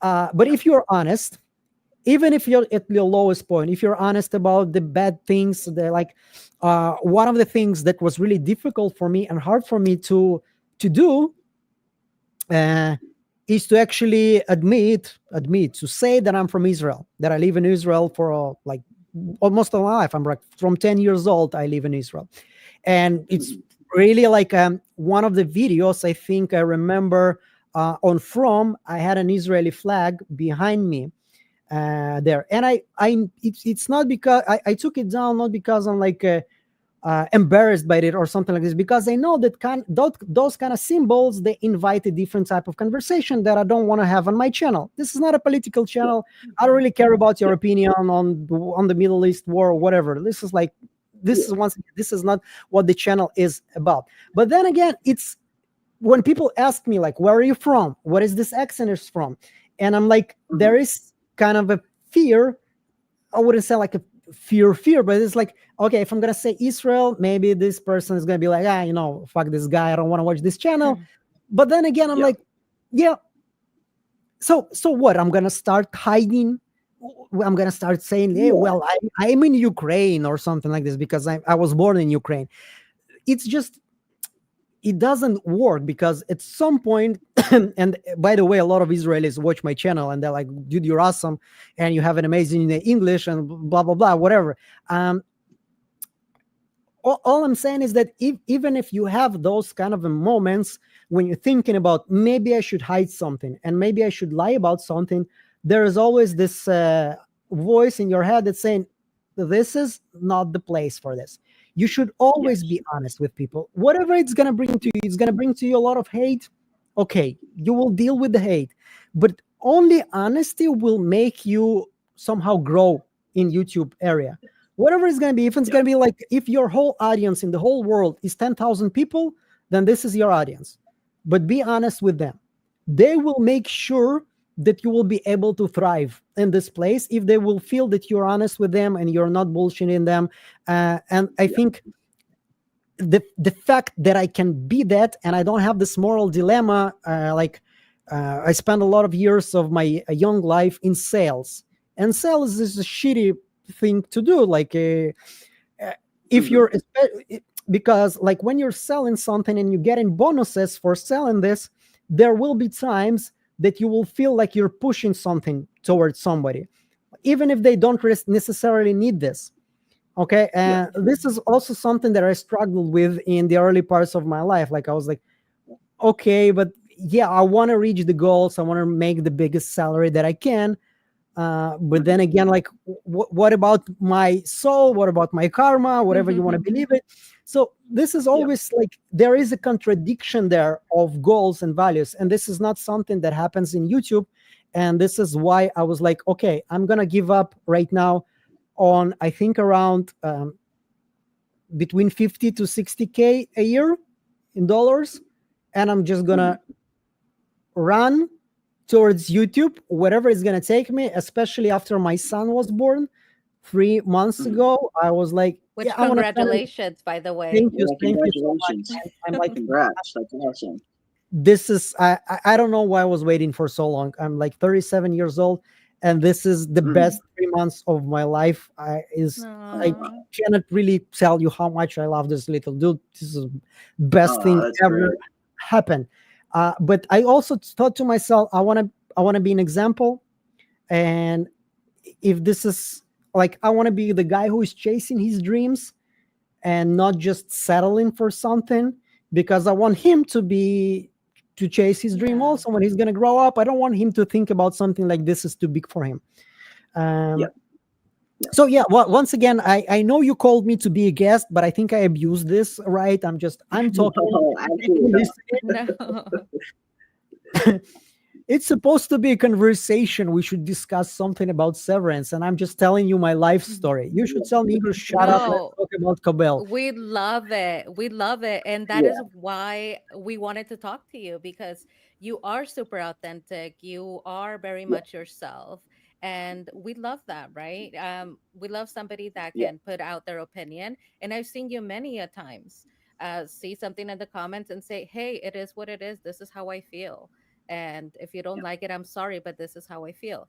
But if you're honest, even if you're at your lowest point, if you're honest about the bad things, one of the things that was really difficult for me and hard for me to do is to actually admit to say that I'm from Israel, that I live in Israel for like almost all my life. I'm like from 10 years old, I live in Israel. And it's really like one of the videos, I think I remember on From, I had an Israeli flag behind me there. And it's not because I took it down, not because I'm like embarrassed by it or something like this, because I know that those kind of symbols, they invite a different type of conversation that I don't want to have on my channel. This is not a political channel. I don't really care about your opinion on the Middle East war or whatever. This is not what the channel is about. But then again, it's when people ask me, like, where are you from? What is this accent is from? And I'm like, there is kind of a fear. I wouldn't say like a fear, but it's like, okay, if I'm going to say Israel, maybe this person is going to be like, fuck this guy. I don't want to watch this channel. But then again, I'm like, so what? I'm going to start hiding. I'm going to start saying, hey, well, I'm in Ukraine or something like this because I was born in Ukraine. It's just, it doesn't work, because at some point, and by the way, a lot of Israelis watch my channel and they're like, dude, you're awesome. And you have an amazing English and blah, blah, blah, whatever. All I'm saying is that even if you have those kind of moments when you're thinking about, maybe I should hide something and maybe I should lie about something, there is always this voice in your head that's saying, this is not the place for this. You should always be honest with people. Whatever it's going to bring to you, it's going to bring to you a lot of hate. Okay, you will deal with the hate. But only honesty will make you somehow grow in YouTube area. Whatever it's going to be, if it's going to be like, if your whole audience in the whole world is 10,000 people, then this is your audience. But be honest with them. They will make sure that you will be able to thrive in this place if they will feel that you're honest with them and you're not bullshitting them. And I think the fact that I can be that and I don't have this moral dilemma, I spent a lot of years of my young life in sales. And sales is a shitty thing to do. Like if you're, because like when you're selling something and you're getting bonuses for selling this, there will be times that you will feel like you're pushing something towards somebody, even if they don't necessarily need this. Okay, Yeah. and this is also something that I struggled with in the early parts of my life. Like I was like, okay, but yeah, I want to reach the goals. I want to make the biggest salary that I can. But then again, like, what about my soul? What about my karma? Whatever you want to believe it. So this is always like there is a contradiction there of goals and values, and this is not something that happens in YouTube. And this is why I was like, okay, I'm gonna give up right now on I think around between 50 to 60K a year in dollars, and I'm just gonna run towards YouTube, whatever it's gonna take me. Especially after my son was born 3 months ago, I was like, Which yeah, I want to. congratulations, by the way. Thank you, Yeah, thank you so much. congratulations. I'm like, Congrats. That's awesome. this is I don't know why I was waiting for so long. I'm like 37 years old, and this is the best 3 months of my life. I Aw. cannot really tell you how much I love this little dude. This is the best thing That's ever great. happened. But I also thought to myself, I want to be an example, and if this is like I want to be the guy who is chasing his dreams and not just settling for something, because I want him to chase his dream Yeah. also when he's going to grow up. I don't want him to think about something like this is too big for him. Yeah. So yeah, well, once again, I know you called me to be a guest, but I think I abused this, right? I'm talking. No, absolutely not. No. It's supposed to be a conversation. We should discuss something about Severance, and I'm just telling you my life story. You should tell me to shut up and No. talk about Cobel. We love it. We love it. And that is why we wanted to talk to you, because you are super authentic. You are very much yourself. And we love that, right? We love somebody that Yeah. can put out their opinion. And I've seen you many a times see something in the comments and say, hey, it is what it is. This is how I feel. And if you don't like it, I'm sorry, but this is how I feel.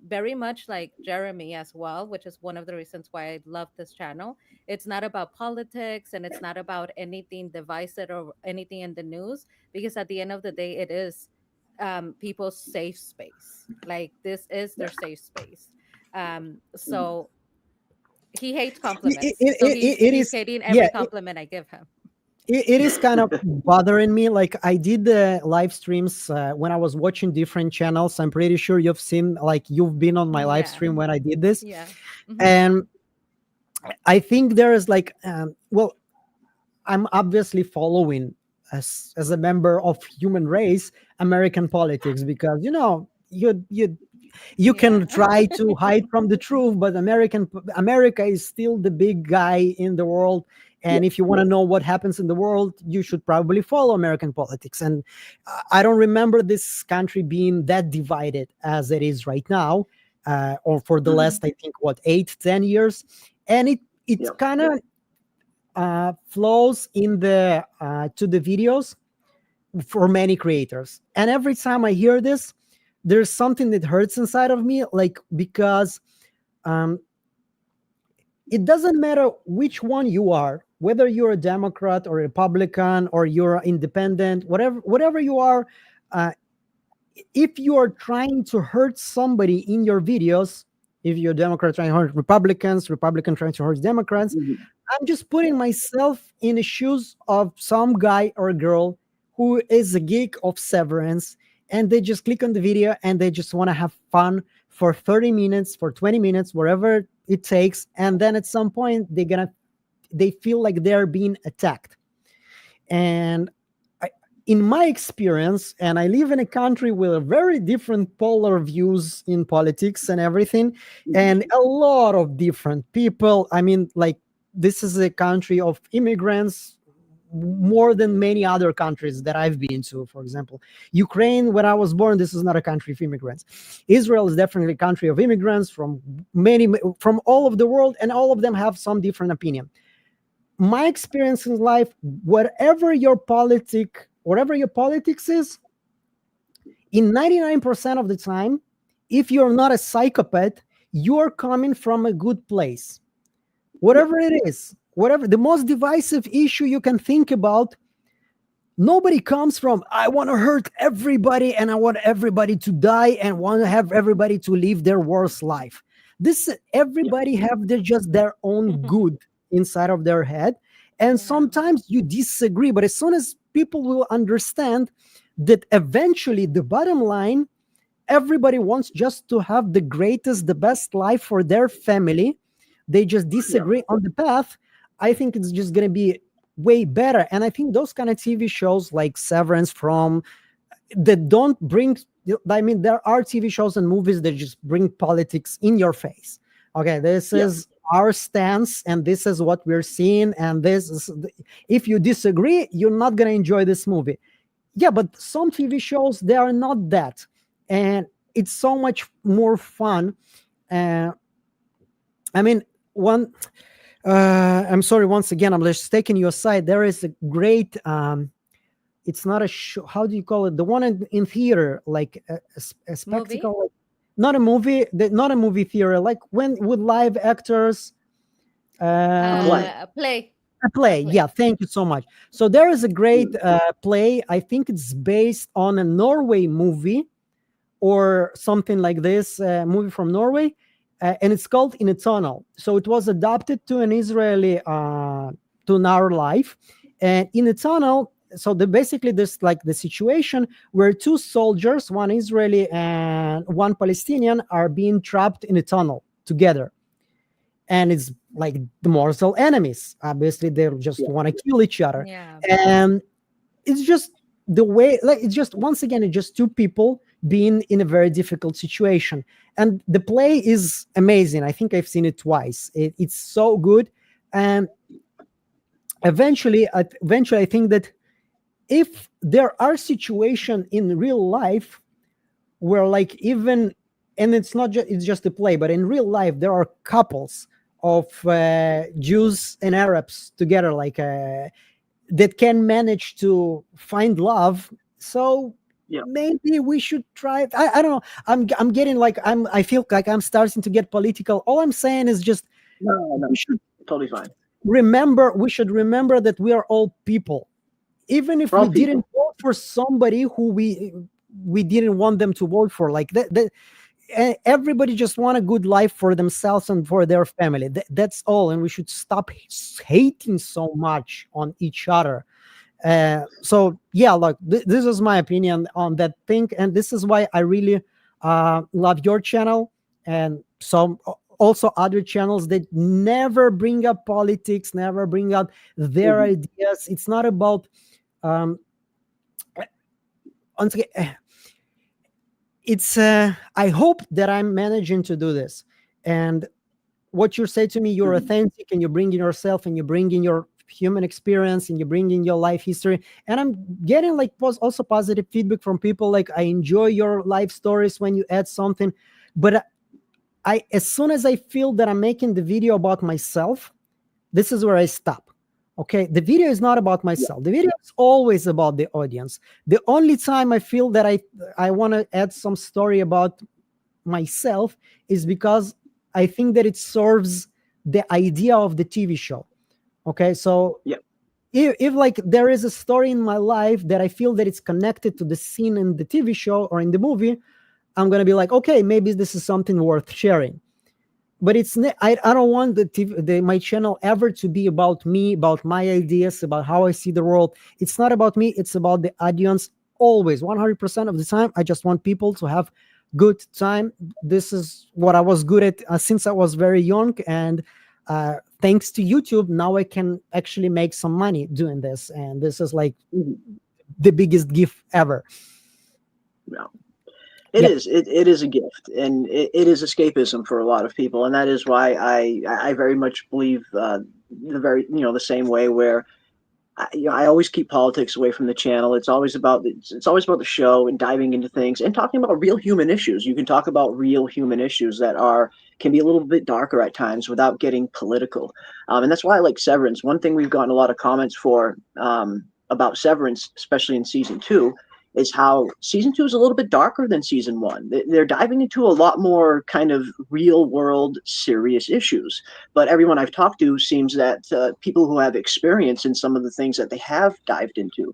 Very much like Jeremy as well, which is one of the reasons why I love this channel. It's not about politics, and it's not about anything divisive or anything in the news, because at the end of the day, it is people's safe space. Like, this is their safe space. So he hates compliments. So It he's is, hating yeah, every compliment I give him. it is kind of bothering me. Like I did the live streams when I was watching different channels. I'm pretty sure you've seen, like you've been on my live Yeah. stream when I did this. Yeah. And I think there is like, well, I'm obviously following as a member of human race, American politics, because you can try to hide from the truth, but America is still the big guy in the world. And if you want to know what happens in the world, you should probably follow American politics. And I don't remember this country being that divided as it is right now, or for the last, I think, 8-10 years. And it's kind of flows in the to the videos for many creators. And every time I hear this, there's something that hurts inside of me, like, because it doesn't matter which one you are, whether you're a Democrat or a Republican or you're independent, whatever you are. If you are trying to hurt somebody in your videos, if you're a Democrat trying to hurt Republicans, Republican trying to hurt Democrats, I'm just putting myself in the shoes of some guy or girl who is a geek of Severance, and they just click on the video and they just want to have fun for 30 minutes, for 20 minutes, wherever it takes. And then at some point they feel like they're being attacked. And in my experience, and I live in a country with very different polar views in politics and everything, and a lot of different people. I mean, like, this is a country of immigrants more than many other countries that I've been to. For example, Ukraine, when I was born, this is not a country of immigrants. Israel is definitely a country of immigrants from all of the world, and all of them have some different opinion. My experience in life, whatever your politics is, in 99% of the time, if you're not a psychopath, you're coming from a good place. Whatever it is, whatever the most divisive issue you can think about, nobody comes from, I want to hurt everybody and I want everybody to die and want to have everybody to live their worst life. This everybody have just their own good inside of their head, and sometimes you disagree. But as soon as people will understand that eventually the bottom line, everybody wants just to have the greatest, the best life for their family. They just disagree on the path. I think it's just going to be way better. And I think those kind of TV shows like Severance that don't bring, I mean, there are TV shows and movies that just bring politics in your face. Okay, this is our stance and this is what we're seeing. And this is, if you disagree, you're not going to enjoy this movie. Yeah, but some TV shows, they are not that. And it's so much more fun. I mean, I'm sorry, once again, I'm just taking you aside. There is a great, it's not a show, how do you call it? The one in theater, like a spectacle, like, not a movie theater, like when with live actors. A play. A play, yeah, thank you so much. So there is a great play. I think it's based on a Norway movie or something like this, movie from Norway. And it's called In a Tunnel. So it was adapted to an Israeli, to our life. And In a Tunnel, so basically there's like the situation where two soldiers, one Israeli and one Palestinian, are being trapped in a tunnel together. And it's like the mortal enemies. Obviously, they just want to kill each other. Yeah. And it's just the way, like, it's just, once again, it's just two people being in a very difficult situation. And the play is amazing. I think I've seen it twice. It's so good. And eventually I think that if there are situations in real life where, like, even, and it's not just, it's just a play, but in real life, there are couples of Jews and Arabs together, like, that can manage to find love. So maybe we should try. I don't know. I'm getting like, I feel like I'm starting to get political. All I'm saying is just, we should totally fine. We should remember that we are all people. Even if we didn't vote for somebody who we didn't want them to vote for, like that, everybody just want a good life for themselves and for their family. That's all. And we should stop hating so much on each other. So yeah, like this is my opinion on that thing, and this is why I really love your channel and some also other channels that never bring up politics, never bring up their ideas. It's not about it's I hope that I'm managing to do this. And what you say to me, you're authentic, and you bring in yourself, and you bring in your human experience, and you bring in your life history. And I'm getting like also positive feedback from people. Like, I enjoy your life stories when you add something, but as soon as I feel that I'm making the video about myself, this is where I stop. Okay, the video is not about myself. The video is always about the audience. The only time I feel that I want to add some story about myself is because I think that it serves the idea of the TV show. Okay, so if like there is a story in my life that I feel that it's connected to the scene in the TV show or in the movie, I'm gonna be like, okay, maybe this is something worth sharing. But it's I don't want my channel ever to be about me, about my ideas, about how I see the world. It's not about me. It's about the audience. Always, 100% of the time, I just want people to have good time. This is what I was good at since I was very young, and thanks to YouTube, now I can actually make some money doing this, and this is like the biggest gift ever. Yeah. It is a gift, and it is escapism for a lot of people, and that is why I very much believe the same way where I always keep politics away from the channel. It's always about the show and diving into things and talking about real human issues. You can talk about real human issues that can be a little bit darker at times without getting political, and that's why I like Severance. One thing we've gotten a lot of comments for about Severance, especially in season 2. Is how season 2 is a little bit darker than season 1. They're diving into a lot more kind of real world serious issues. But everyone I've talked to seems that people who have experience in some of the things that they have dived into,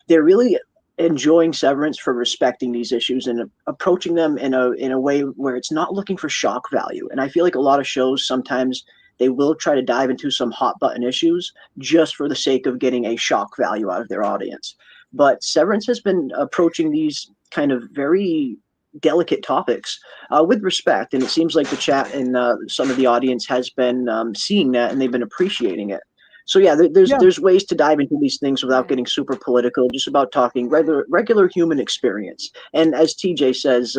they're really enjoying Severance for respecting these issues and approaching them in a way where it's not looking for shock value. And I feel like a lot of shows sometimes they will try to dive into some hot button issues just for the sake of getting a shock value out of their audience. But Severance has been approaching these kind of very delicate topics with respect, and it seems like the chat and some of the audience has been seeing that, and they've been appreciating it. So yeah, there's ways to dive into these things without getting super political. Just about talking regular human experience. And as TJ says,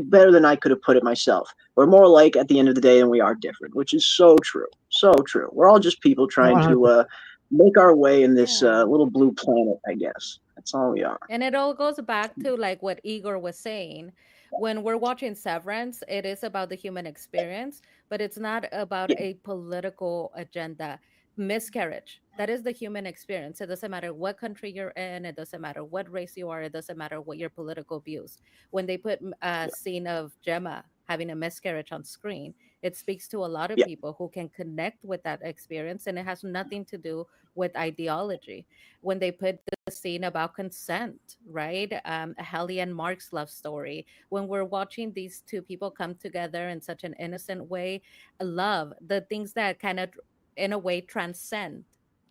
better than I could have put it myself. We're more alike at the end of the day than we are different, which is so true, so true. We're all just people trying to make our way in this little blue planet, I guess. That's all we are. And it all goes back to like what Igor was saying. When we're watching Severance, it is about the human experience, but it's not about a political agenda. Miscarriage, that is the human experience. It doesn't matter what country you're in, it doesn't matter what race you are, it doesn't matter what your political views. When they put a scene of Gemma having a miscarriage on screen, it speaks to a lot of people who can connect with that experience, and it has nothing to do with ideology. When they put the scene about consent, right? Helly and Mark's love story. When we're watching these two people come together in such an innocent way, love, the things that kind of in a way transcend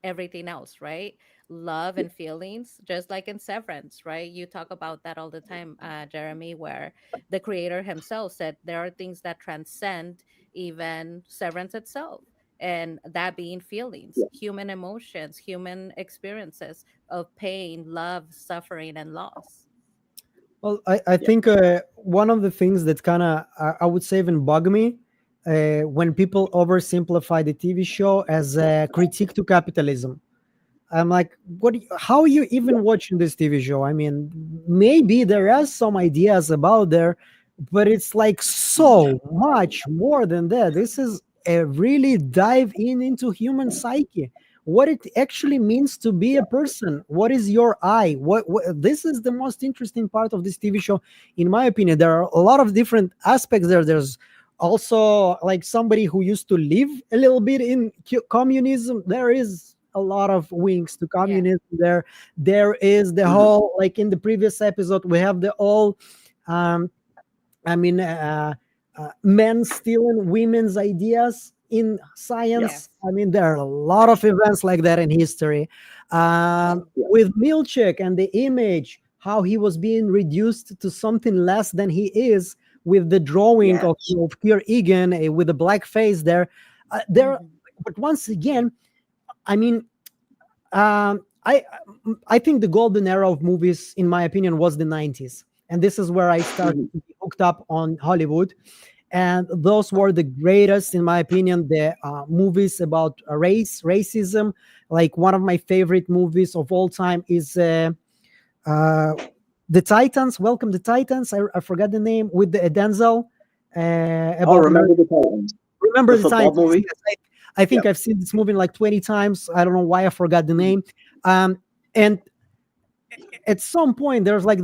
everything else, right? Love and feelings, just like in Severance, right? You talk about that all the time, Jeremy, where the creator himself said there are things that transcend even Severance itself, and that being feelings, human emotions, human experiences of pain, love, suffering, and loss. Well, I think one of the things that kind of I would say even bug me when people oversimplify the TV show as a critique to capitalism. I'm like, how are you even watching this TV show? I mean, maybe there are some ideas about there, but it's like so much more than that. This is a really dive into human psyche, what it actually means to be a person. What is your I? What this is the most interesting part of this TV show, in my opinion. There are a lot of different aspects there. There's also like somebody who used to live a little bit in communism. There is a lot of wings to communism there. There is the whole, like in the previous episode, we have the whole men stealing women's ideas in science. I mean, there are a lot of events like that in history. With Milchek and the image, how he was being reduced to something less than he is, with the drawing of Kier Eagan with a black face there. But once again, I mean, I think the golden era of movies, in my opinion, was the 90s. And this is where I started to be hooked up on Hollywood. And those were the greatest, in my opinion, the movies about racism. Like one of my favorite movies of all time is The Titans. Welcome to Titans. I forgot the name, with the Denzel. Remember the Titans. Remember the Titans. Movie? Yes, I think I've seen this movie like 20 times. I don't know why I forgot the name. And at some point, there's like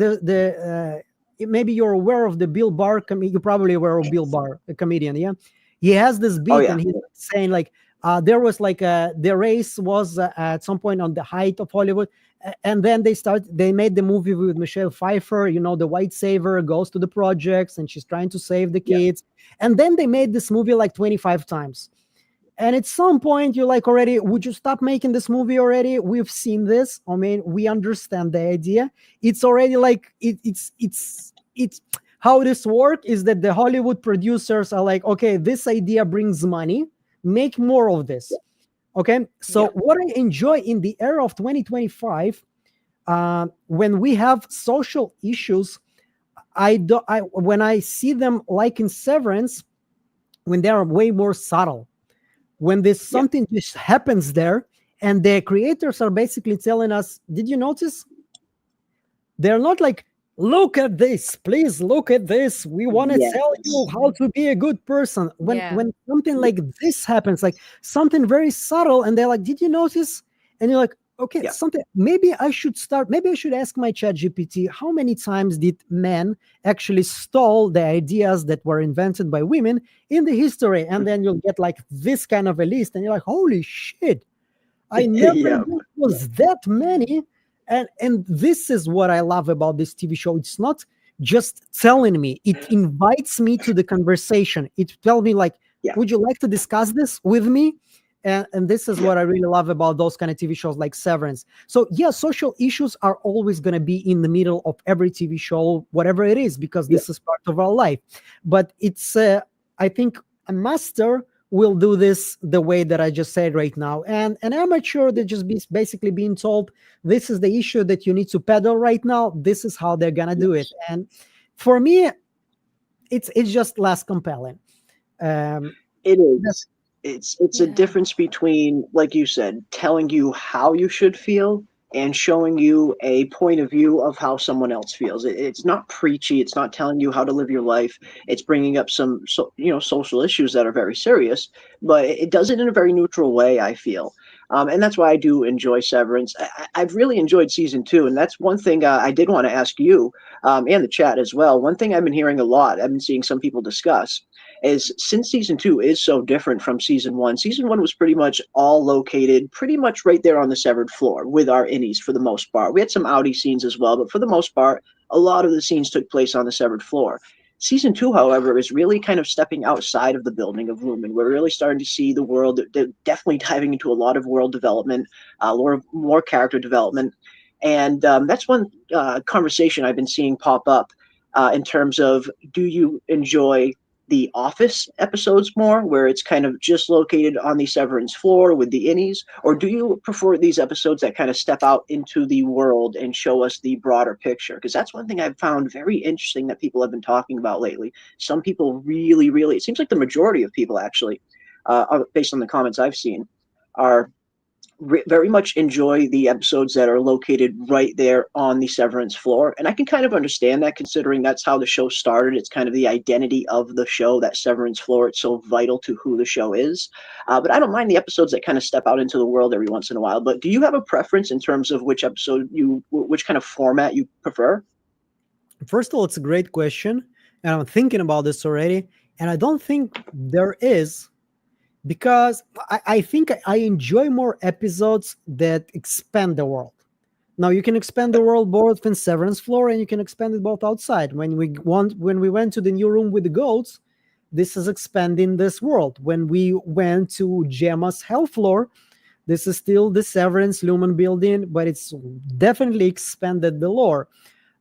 maybe you're aware of the Bill Barr. You're probably aware of Bill Barr, a comedian. Yeah, he has this beat, and he's saying like there was like the race was at some point on the height of Hollywood, and then they made the movie with Michelle Pfeiffer. You know, the white savior goes to the projects and she's trying to save the kids, and then they made this movie like 25 times. And at some point, you're like, already, would you stop making this movie already? We've seen this. I mean, we understand the idea. It's already like it's how this works is that the Hollywood producers are like, okay, this idea brings money, make more of this. Okay, so what I enjoy in the era of 2025, when we have social issues, when I see them like in Severance, when they are way more subtle. When there's something just happens there, and the creators are basically telling us, did you notice? They're not like, look at this, please look at this. We want to tell you how to be a good person. When something like this happens, like something very subtle, and they're like, did you notice? And you're like, okay, something, maybe I should ask my ChatGPT, how many times did men actually stole the ideas that were invented by women in the history? And then you'll get like this kind of a list, and you're like, holy shit, I never knew it was that many. And this is what I love about this TV show. It's not just telling me, it invites me to the conversation. It tells me like, Yeah. would you like to discuss this with me? And this is Yeah. what I really love about those kind of TV shows like Severance. So yeah, social issues are always going to be in the middle of every TV show, whatever it is, because this is part of our life. But it's, I think, a master will do this the way that I just said right now. And an amateur, they just be basically being told, this is the issue that you need to peddle right now. This is how they're going to do it. And for me, it's just less compelling. It is. It's a difference between, like you said, telling you how you should feel and showing you a point of view of how someone else feels. It's not preachy. It's not telling you how to live your life. It's bringing up some, social issues that are very serious, but it does it in a very neutral way, I feel. And that's why I do enjoy Severance. I've really enjoyed season 2, and that's one thing I did want to ask you and the chat as well. One thing I've been hearing a lot, I've been seeing some people discuss, is since season 2 is so different from season 1. Season 1 was pretty much all located pretty much right there on the severed floor with our innies for the most part. We had some outie scenes as well, but for the most part, a lot of the scenes took place on the severed floor. Season 2, however, is really kind of stepping outside of the building of Lumen. We're really starting to see the world. They're definitely diving into a lot of world development, a lot of more character development. And that's one conversation I've been seeing pop up in terms of, do you enjoy the Office episodes more, where it's kind of just located on the Severance floor with the innies, or do you prefer these episodes that kind of step out into the world and show us the broader picture? Because that's one thing I've found very interesting that people have been talking about lately. Some people really, really, it seems like the majority of people actually, based on the comments I've seen, are very much enjoy the episodes that are located right there on the Severance floor. And I can kind of understand that, considering that's how the show started. It's kind of the identity of the show, that Severance floor. It's so vital to who the show is. But I don't mind the episodes that kind of step out into the world every once in a while. But do you have a preference in terms of which episode which kind of format you prefer? First of all, it's a great question. And I'm thinking about this already. And I don't think there is, because I think I enjoy more episodes that expand the world. Now you can expand the world both in Severance floor, and you can expand it both outside. When we went to the new room with the goats, this is expanding this world. When we went to Gemma's hell floor, this is still the Severance Lumen building, but it's definitely expanded the lore.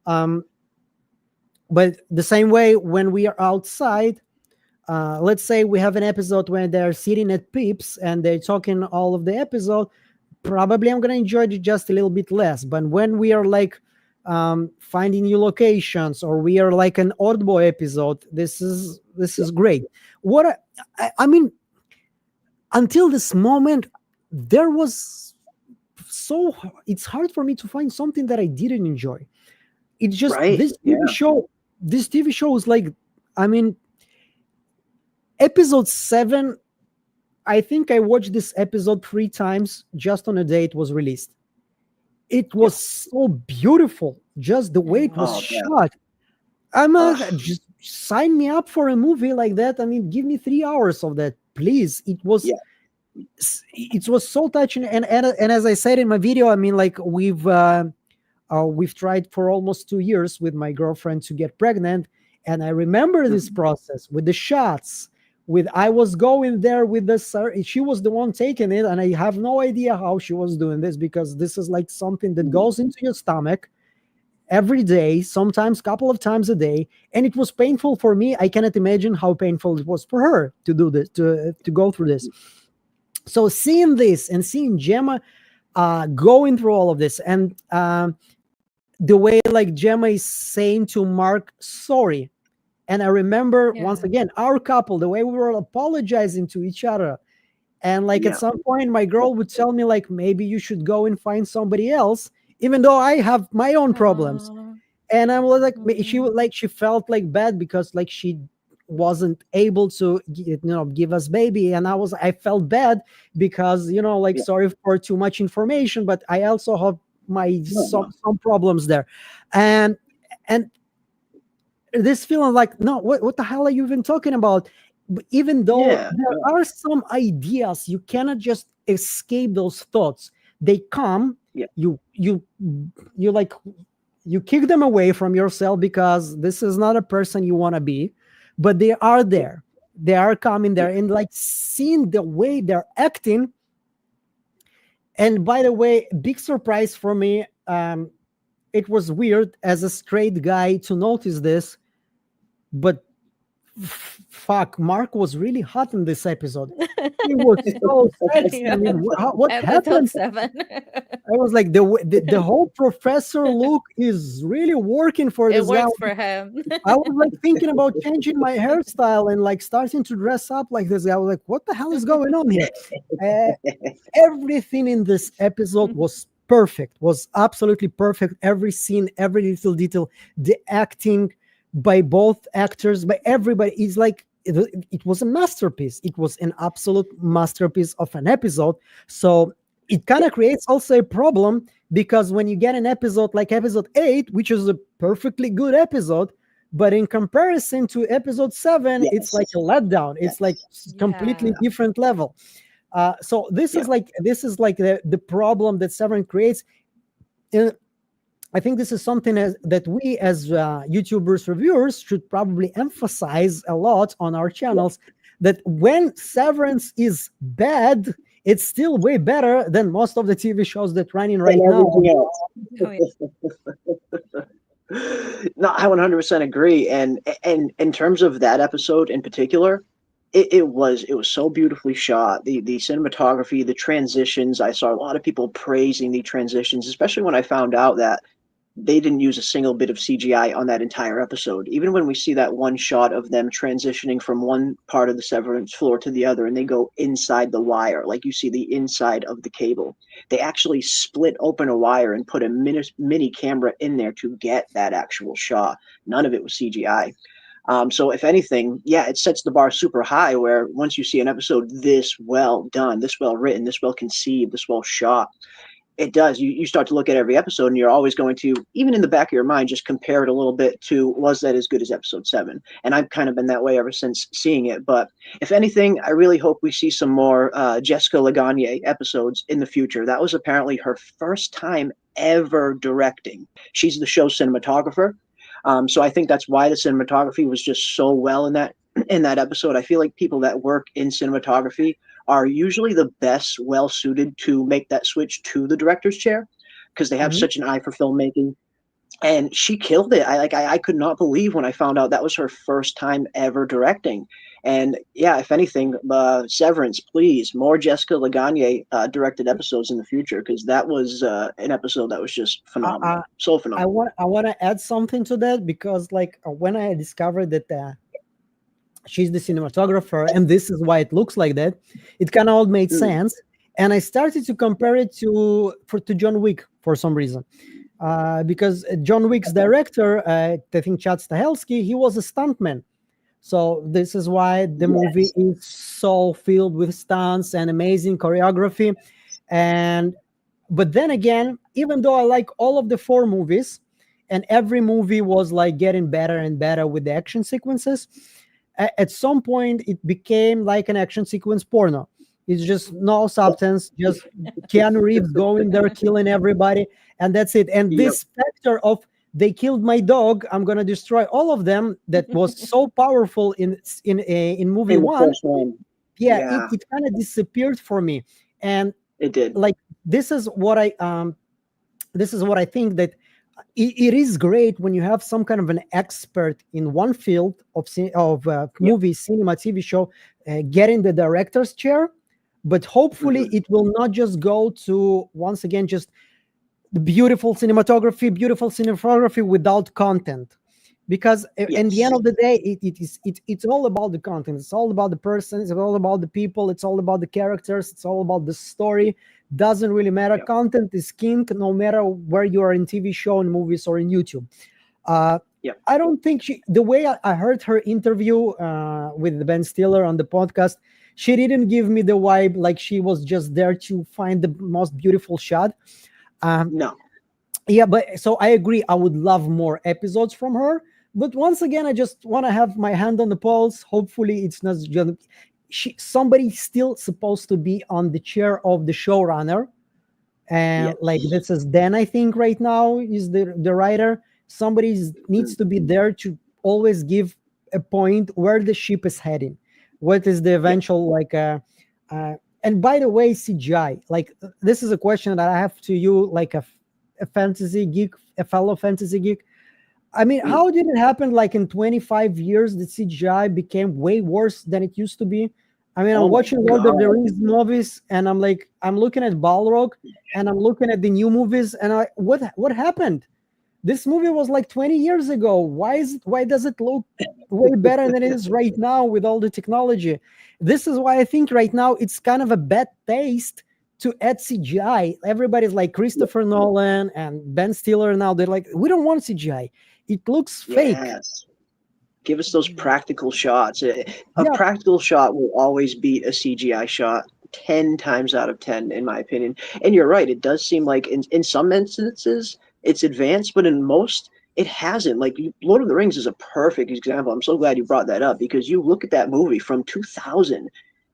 But the same way, when we are outside, let's say we have an episode where they're sitting at Peeps and they're talking all of the episode, probably I'm going to enjoy it just a little bit less. But when we are like finding new locations, or we are like an Oddboy episode, this is great. What I mean, until this moment, there was it's hard for me to find something that I didn't enjoy. It's just this TV show is like, I mean, episode 7, I think I watched this episode 3 times just on a day it was released. It was so beautiful, just the way it was shot. Just sign me up for a movie like that. I mean, give me 3 hours of that, please. It was so touching. And as I said in my video, I mean, like we've tried for almost 2 years with my girlfriend to get pregnant, and I remember this process with the shots. I was going there with she was the one taking it, and I have no idea how she was doing this, because this is like something that goes into your stomach every day, sometimes a couple of times a day, and it was painful for me. I cannot imagine how painful it was for her to do this, to go through this. So seeing this and seeing Gemma going through all of this, and the way like Gemma is saying to Mark, sorry. And I remember once again, our couple, the way we were apologizing to each other. And like at some point, my girl would tell me like, maybe you should go and find somebody else, even though I have my own problems. And I was like, she felt like bad because like she wasn't able to, give us baby. And I felt bad because, sorry for too much information, but I also have some problems there. And this feeling like, no, what the hell are you even talking about? Even though there are some ideas, you cannot just escape those thoughts. they come, Yeah. you like, you kick them away from yourself because this is not a person you want to be, but they are there. They are coming there, and like seeing the way they're acting. And by the way, big surprise for me. It was weird as a straight guy to notice this, but fuck, Mark was really hot in this episode. He was so sexy. I mean, what Episode happened? 7. I was like, the whole professor look is really working for It this guy. works for him. I was like thinking about changing my hairstyle and like starting to dress up like this guy. I was like, what the hell is going on here? Everything in this episode was perfect, was absolutely perfect. Every scene, every little detail, the acting by both actors, by everybody, is like, it was a masterpiece. It was an absolute masterpiece of an episode. So it kind of creates also a problem, because when you get an episode like episode 8, which is a perfectly good episode, but in comparison to episode 7, it's like a letdown. It's like completely different level. So this is like the problem that Severance creates. I think this is something that we as YouTubers, reviewers, should probably emphasize a lot on our channels, that when Severance is bad, it's still way better than most of the TV shows that running right now. No, I 100% agree. And in terms of that episode in particular, it was so beautifully shot. The cinematography, the transitions. I saw a lot of people praising the transitions, especially when I found out that they didn't use a single bit of CGI on that entire episode. Even when we see that one shot of them transitioning from one part of the Severance floor to the other, and they go inside the wire, like you see the inside of the cable, they actually split open a wire and put a mini camera in there to get that actual shot. None of it was CGI. So if anything, yeah, it sets the bar super high, where once you see an episode this well done, this well written, this well conceived, this well shot, it does. You start to look at every episode, and you're always going to, even in the back of your mind, just compare it a little bit to, was that as good as episode 7? And I've kind of been that way ever since seeing it. But if anything, I really hope we see some more Jessica Lagagne episodes in the future. That was apparently her first time ever directing. She's the show's cinematographer. So I think that's why the cinematography was just so well in that episode. I feel like people that work in cinematography are usually the best well suited to make that switch to the director's chair, because they have such an eye for filmmaking. And she killed it. I could not believe when I found out that was her first time ever directing. And yeah, if anything, Severance, please, more Jessica Lagagne directed episodes in the future, because that was an episode that was just phenomenal. So phenomenal. I want to add something to that, because like when I discovered that she's the cinematographer and this is why it looks like that, it kind of all made sense. And I started to compare it to John Wick for some reason. Because John Wick's director, I think Chad Stahelski, he was a stuntman. So this is why the movie is so filled with stunts and amazing choreography. But then again, even though I like all of the 4 movies, and every movie was like getting better and better with the action sequences, at some point it became like an action sequence porno. It's just no substance, just Keanu Reeves going there, killing everybody, and that's it. And this factor of they killed my dog, I'm gonna destroy all of them, that was so powerful in movie one. It kind of disappeared for me, and it did. Like this is what I think, that it is great when you have some kind of an expert in one field of movie, cinema, TV show, getting the director's chair. But hopefully it will not just go to, once again, just the beautiful cinematography without content. Because in the end of the day, it's all about the content. It's all about the person. It's all about the people. It's all about the characters. It's all about the story. Doesn't really matter. Content is king, no matter where you are in TV show, in movies, or in YouTube. I don't think the way I heard her interview with Ben Stiller on the podcast, she didn't give me the vibe like she was just there to find the most beautiful shot. No. Yeah, but so I agree. I would love more episodes from her. But once again, I just want to have my hand on the pulse. Hopefully, it's not just somebody's still supposed to be on the chair of the showrunner. and like this is Dan, I think right now is the writer. Somebody needs to be there to always give a point where the ship is heading, what is the eventual and by the way, CGI, like this is a question that I have to you, like a fantasy geek, a fellow fantasy geek. I mean, how did it happen? Like in 25 years, the CGI became way worse than it used to be. I mean, I'm watching Lord of the Rings movies, and I'm like, I'm looking at Balrog, and I'm looking at the new movies, and what happened? This movie was like 20 years ago. Why does it look way better than it is right now with all the technology? This is why I think right now it's kind of a bad taste to add CGI. Everybody's like Christopher Nolan and Ben Stiller now. They're like, we don't want CGI. It looks fake. Give us those practical shots. A practical shot will always beat a CGI shot 10 times out of 10, in my opinion. And you're right. It does seem like in some instances it's advanced, but in most it hasn't. Like Lord of the Rings is a perfect example. I'm so glad you brought that up, because you look at that movie from 2000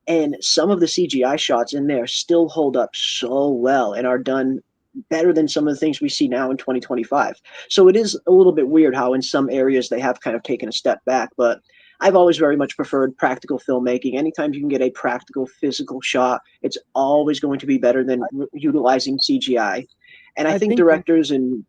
and some of the CGI shots in there still hold up so well and are done better than some of the things we see now in 2025. So it is a little bit weird how in some areas they have kind of taken a step back, but I've always very much preferred practical filmmaking. Anytime you can get a practical physical shot, it's always going to be better than utilizing CGI. And I think directors and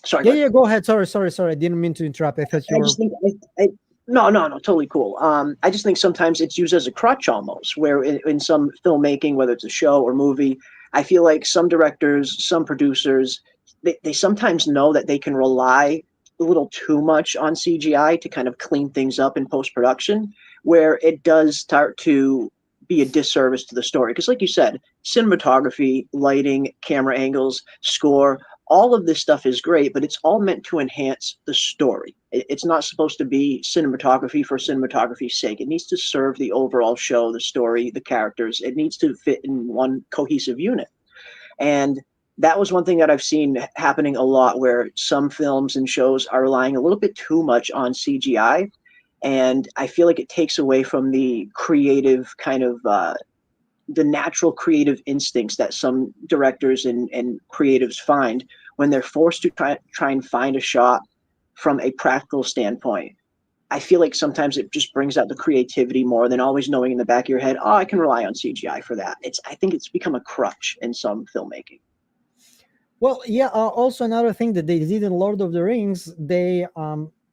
sorry. Go ahead. Sorry. I didn't mean to interrupt. I thought you were... No, totally cool. I just think sometimes it's used as a crutch almost, where in some filmmaking, whether it's a show or movie, I feel like some directors, some producers, they sometimes know that they can rely a little too much on CGI to kind of clean things up in post-production, where it does start to be a disservice to the story. Because like you said, cinematography, lighting, camera angles, score, all of this stuff is great, but it's all meant to enhance the story. It's not supposed to be cinematography for cinematography's sake. It needs to serve the overall show, the story, the characters. It needs to fit in one cohesive unit. And that was one thing that I've seen happening a lot, where some films and shows are relying a little bit too much on CGI. And I feel like it takes away from the creative kind of the natural creative instincts that some directors and creatives find when they're forced to try and find a shot from a practical standpoint. I feel like sometimes it just brings out the creativity more than always knowing in the back of your head, oh, I can rely on CGI for that. I think it's become a crutch in some filmmaking. Well, yeah. Also, another thing that they did in Lord of the Rings, they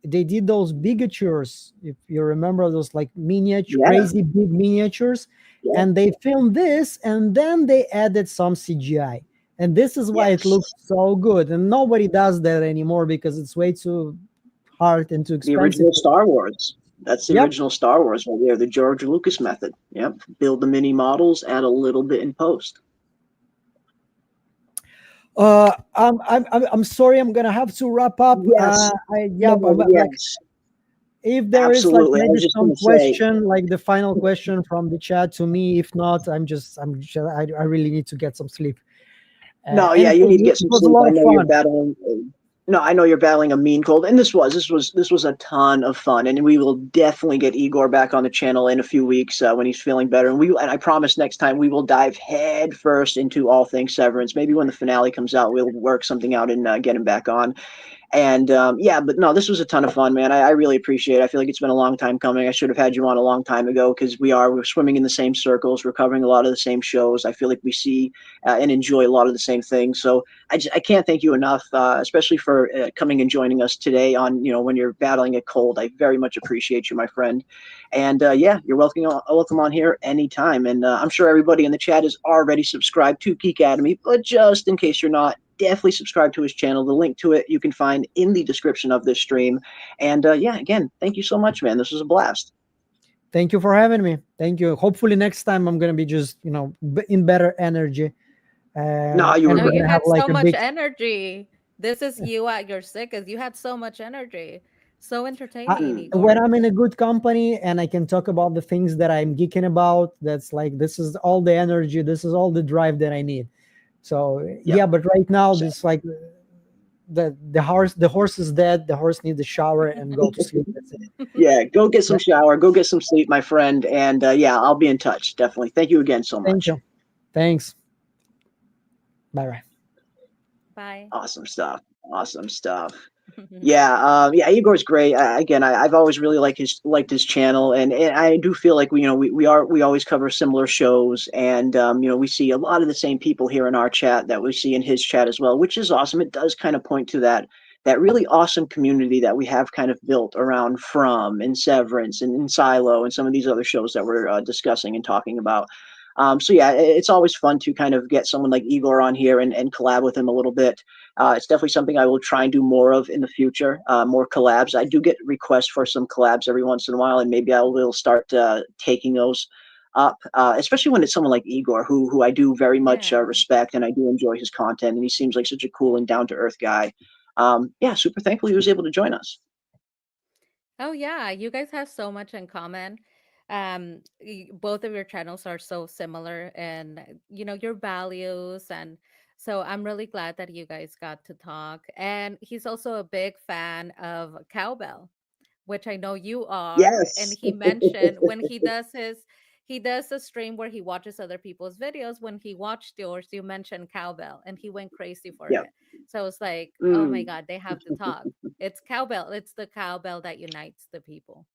did those bigatures. If you remember those, like crazy big miniatures, and they filmed this, and then they added some CGI, and this is why it looks so good. And nobody does that anymore because it's way too hard and too expensive. The original Star Wars. That's the original Star Wars right there, the George Lucas method. Yep, build the mini models, add a little bit in post. I'm sorry, I'm gonna have to wrap up. If there is like maybe some question, like the final question from the chat to me. If not, I really need to get some sleep. No, yeah, you need to get some sleep. I know you're battling. No, I know you're battling a mean cold, and this was a ton of fun, and we will definitely get Eigor back on the channel in a few weeks when he's feeling better, and I promise next time we will dive head first into all things Severance. Maybe when the finale comes out, we'll work something out and get him back on. And but no, this was a ton of fun, man. I really appreciate it. I feel like it's been a long time coming. I should have had you on a long time ago, because we're swimming in the same circles. We're covering a lot of the same shows. I feel like we see and enjoy a lot of the same things. So I can't thank you enough, especially for coming and joining us today on, when you're battling a cold. I very much appreciate you, my friend. And you're welcome on here anytime. And I'm sure everybody in the chat is already subscribed to Geekademy, but just in case you're not, definitely subscribe to his channel. The link to it you can find in the description of this stream. And again, thank you so much, man. This was a blast. Thank you for having me. Thank you. Hopefully next time I'm gonna be just in better energy. You had so much energy. This is you at your sickest. You had so much energy. So entertaining. When I'm in a good company and I can talk about the things that I'm geeking about, that's like, this is all the energy, this is all the drive that I need. So but right now this like the horse is dead. The horse needs a shower and go to sleep. That's it. Yeah, go get some shower, go get some sleep, my friend. And I'll be in touch. Definitely. Thank you again so much. Thank you. Thanks. Bye bye. Bye. Awesome stuff. Awesome stuff. Yeah, yeah, Igor's great. Again, I've always really liked his channel, and I do feel like we always cover similar shows, and we see a lot of the same people here in our chat that we see in his chat as well, which is awesome. It does kind of point to that really awesome community that we have kind of built around From and Severance and Silo and some of these other shows that we're discussing and talking about. So yeah, it's always fun to kind of get someone like Igor on here and collab with him a little bit. It's definitely something I will try and do more of in the future, more collabs. I do get requests for some collabs every once in a while, and maybe I will start taking those up, especially when it's someone like Igor, who I do very much Yeah. respect, and I do enjoy his content, and he seems like such a cool and down-to-earth guy. Yeah, super thankful he was able to join us. Oh yeah, you guys have so much in common. Both of your channels are so similar and your values, and so I'm really glad that you guys got to talk. And he's also a big fan of cowbell, which I know you are. And Yes. he mentioned when he does a stream where he watches other people's videos. When he watched yours, you mentioned cowbell and he went crazy for Yep. it. So I was like, oh my Mm. God, they have to talk. It's cowbell. It's the cowbell that unites the people.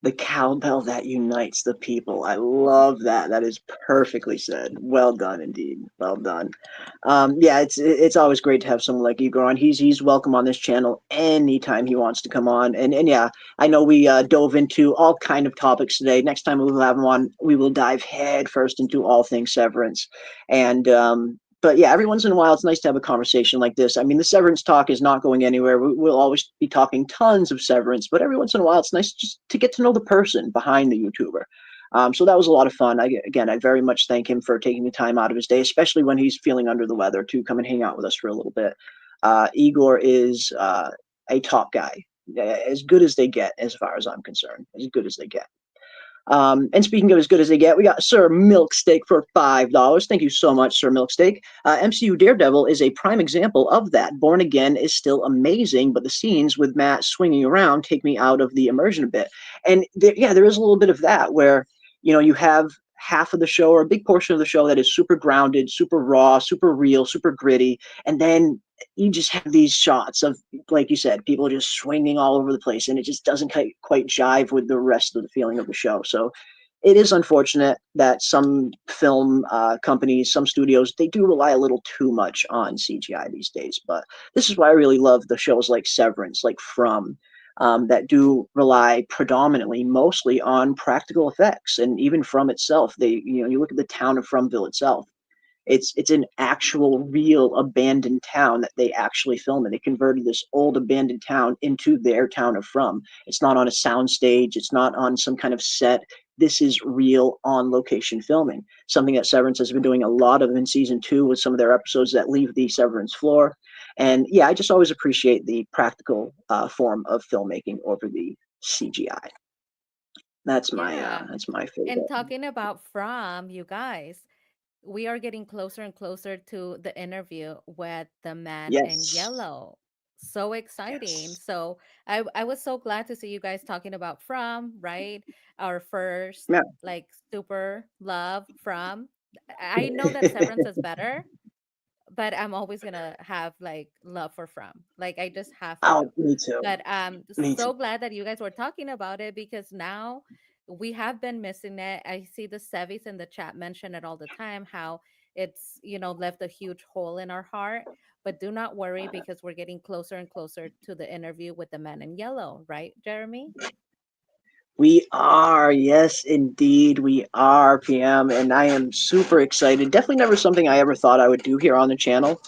The cowbell that unites the people. I love that. That is perfectly said. Well done, indeed. Well done. Yeah, it's always great to have someone like Igor on. He's welcome on this channel anytime he wants to come on. And yeah, I know we dove into all kind of topics today. Next time we will have him on, we will dive head first into all things Severance. And but yeah, every once in a while, it's nice to have a conversation like this. I mean, the Severance talk is not going anywhere. We'll always be talking tons of Severance, but every once in a while, it's nice just to get to know the person behind the YouTuber. So that was a lot of fun. Again, I very much thank him for taking the time out of his day, especially when he's feeling under the weather, to come and hang out with us for a little bit. Igor is a top guy, as good as they get, as far as I'm concerned, as good as they get. And speaking of as good as they get, we got Sir Milksteak for $5. Thank you so much, Sir Milksteak. MCU Daredevil is a prime example of that. Born Again is still amazing, but the scenes with Matt swinging around take me out of the immersion a bit. And there is a little bit of that where you have half of the show or a big portion of the show that is super grounded, super raw, super real, super gritty, and then you just have these shots of, like you said, people just swinging all over the place, and it just doesn't quite jive with the rest of the feeling of the show. So it is unfortunate that some film companies, some studios, they do rely a little too much on CGI these days. But this is why I really love the shows like Severance, like From, that do rely predominantly, mostly on practical effects. And even From itself, you look at the town of Fromville itself. It's an actual real abandoned town that they actually film in. They converted this old abandoned town into their town of From. It's not on a sound stage. It's not on some kind of set. This is real on location filming. Something that Severance has been doing a lot of in season 2 with some of their episodes that leave the Severance floor. And yeah, I just always appreciate the practical form of filmmaking over the CGI. That's Yeah. my And favorite. talking about From, you guys, we are getting closer and closer to the interview with the man in Yes. yellow. So exciting. Yes. So I was so glad to see you guys talking about From, right? Our first Yeah. like super love From. I know that Severance is better, but I'm always gonna have like love for From. Like I just have to. Oh, me too. But Me too. so glad that you guys were talking about it because now we have been missing it. I see the Sevis in the chat mention it all the time, how it's left a huge hole in our heart. But do not worry because we're getting closer and closer to the interview with the man in yellow, right, Jeremy? We are, yes, indeed, we are, PM, and I am super excited. Definitely never something I ever thought I would do here on the channel.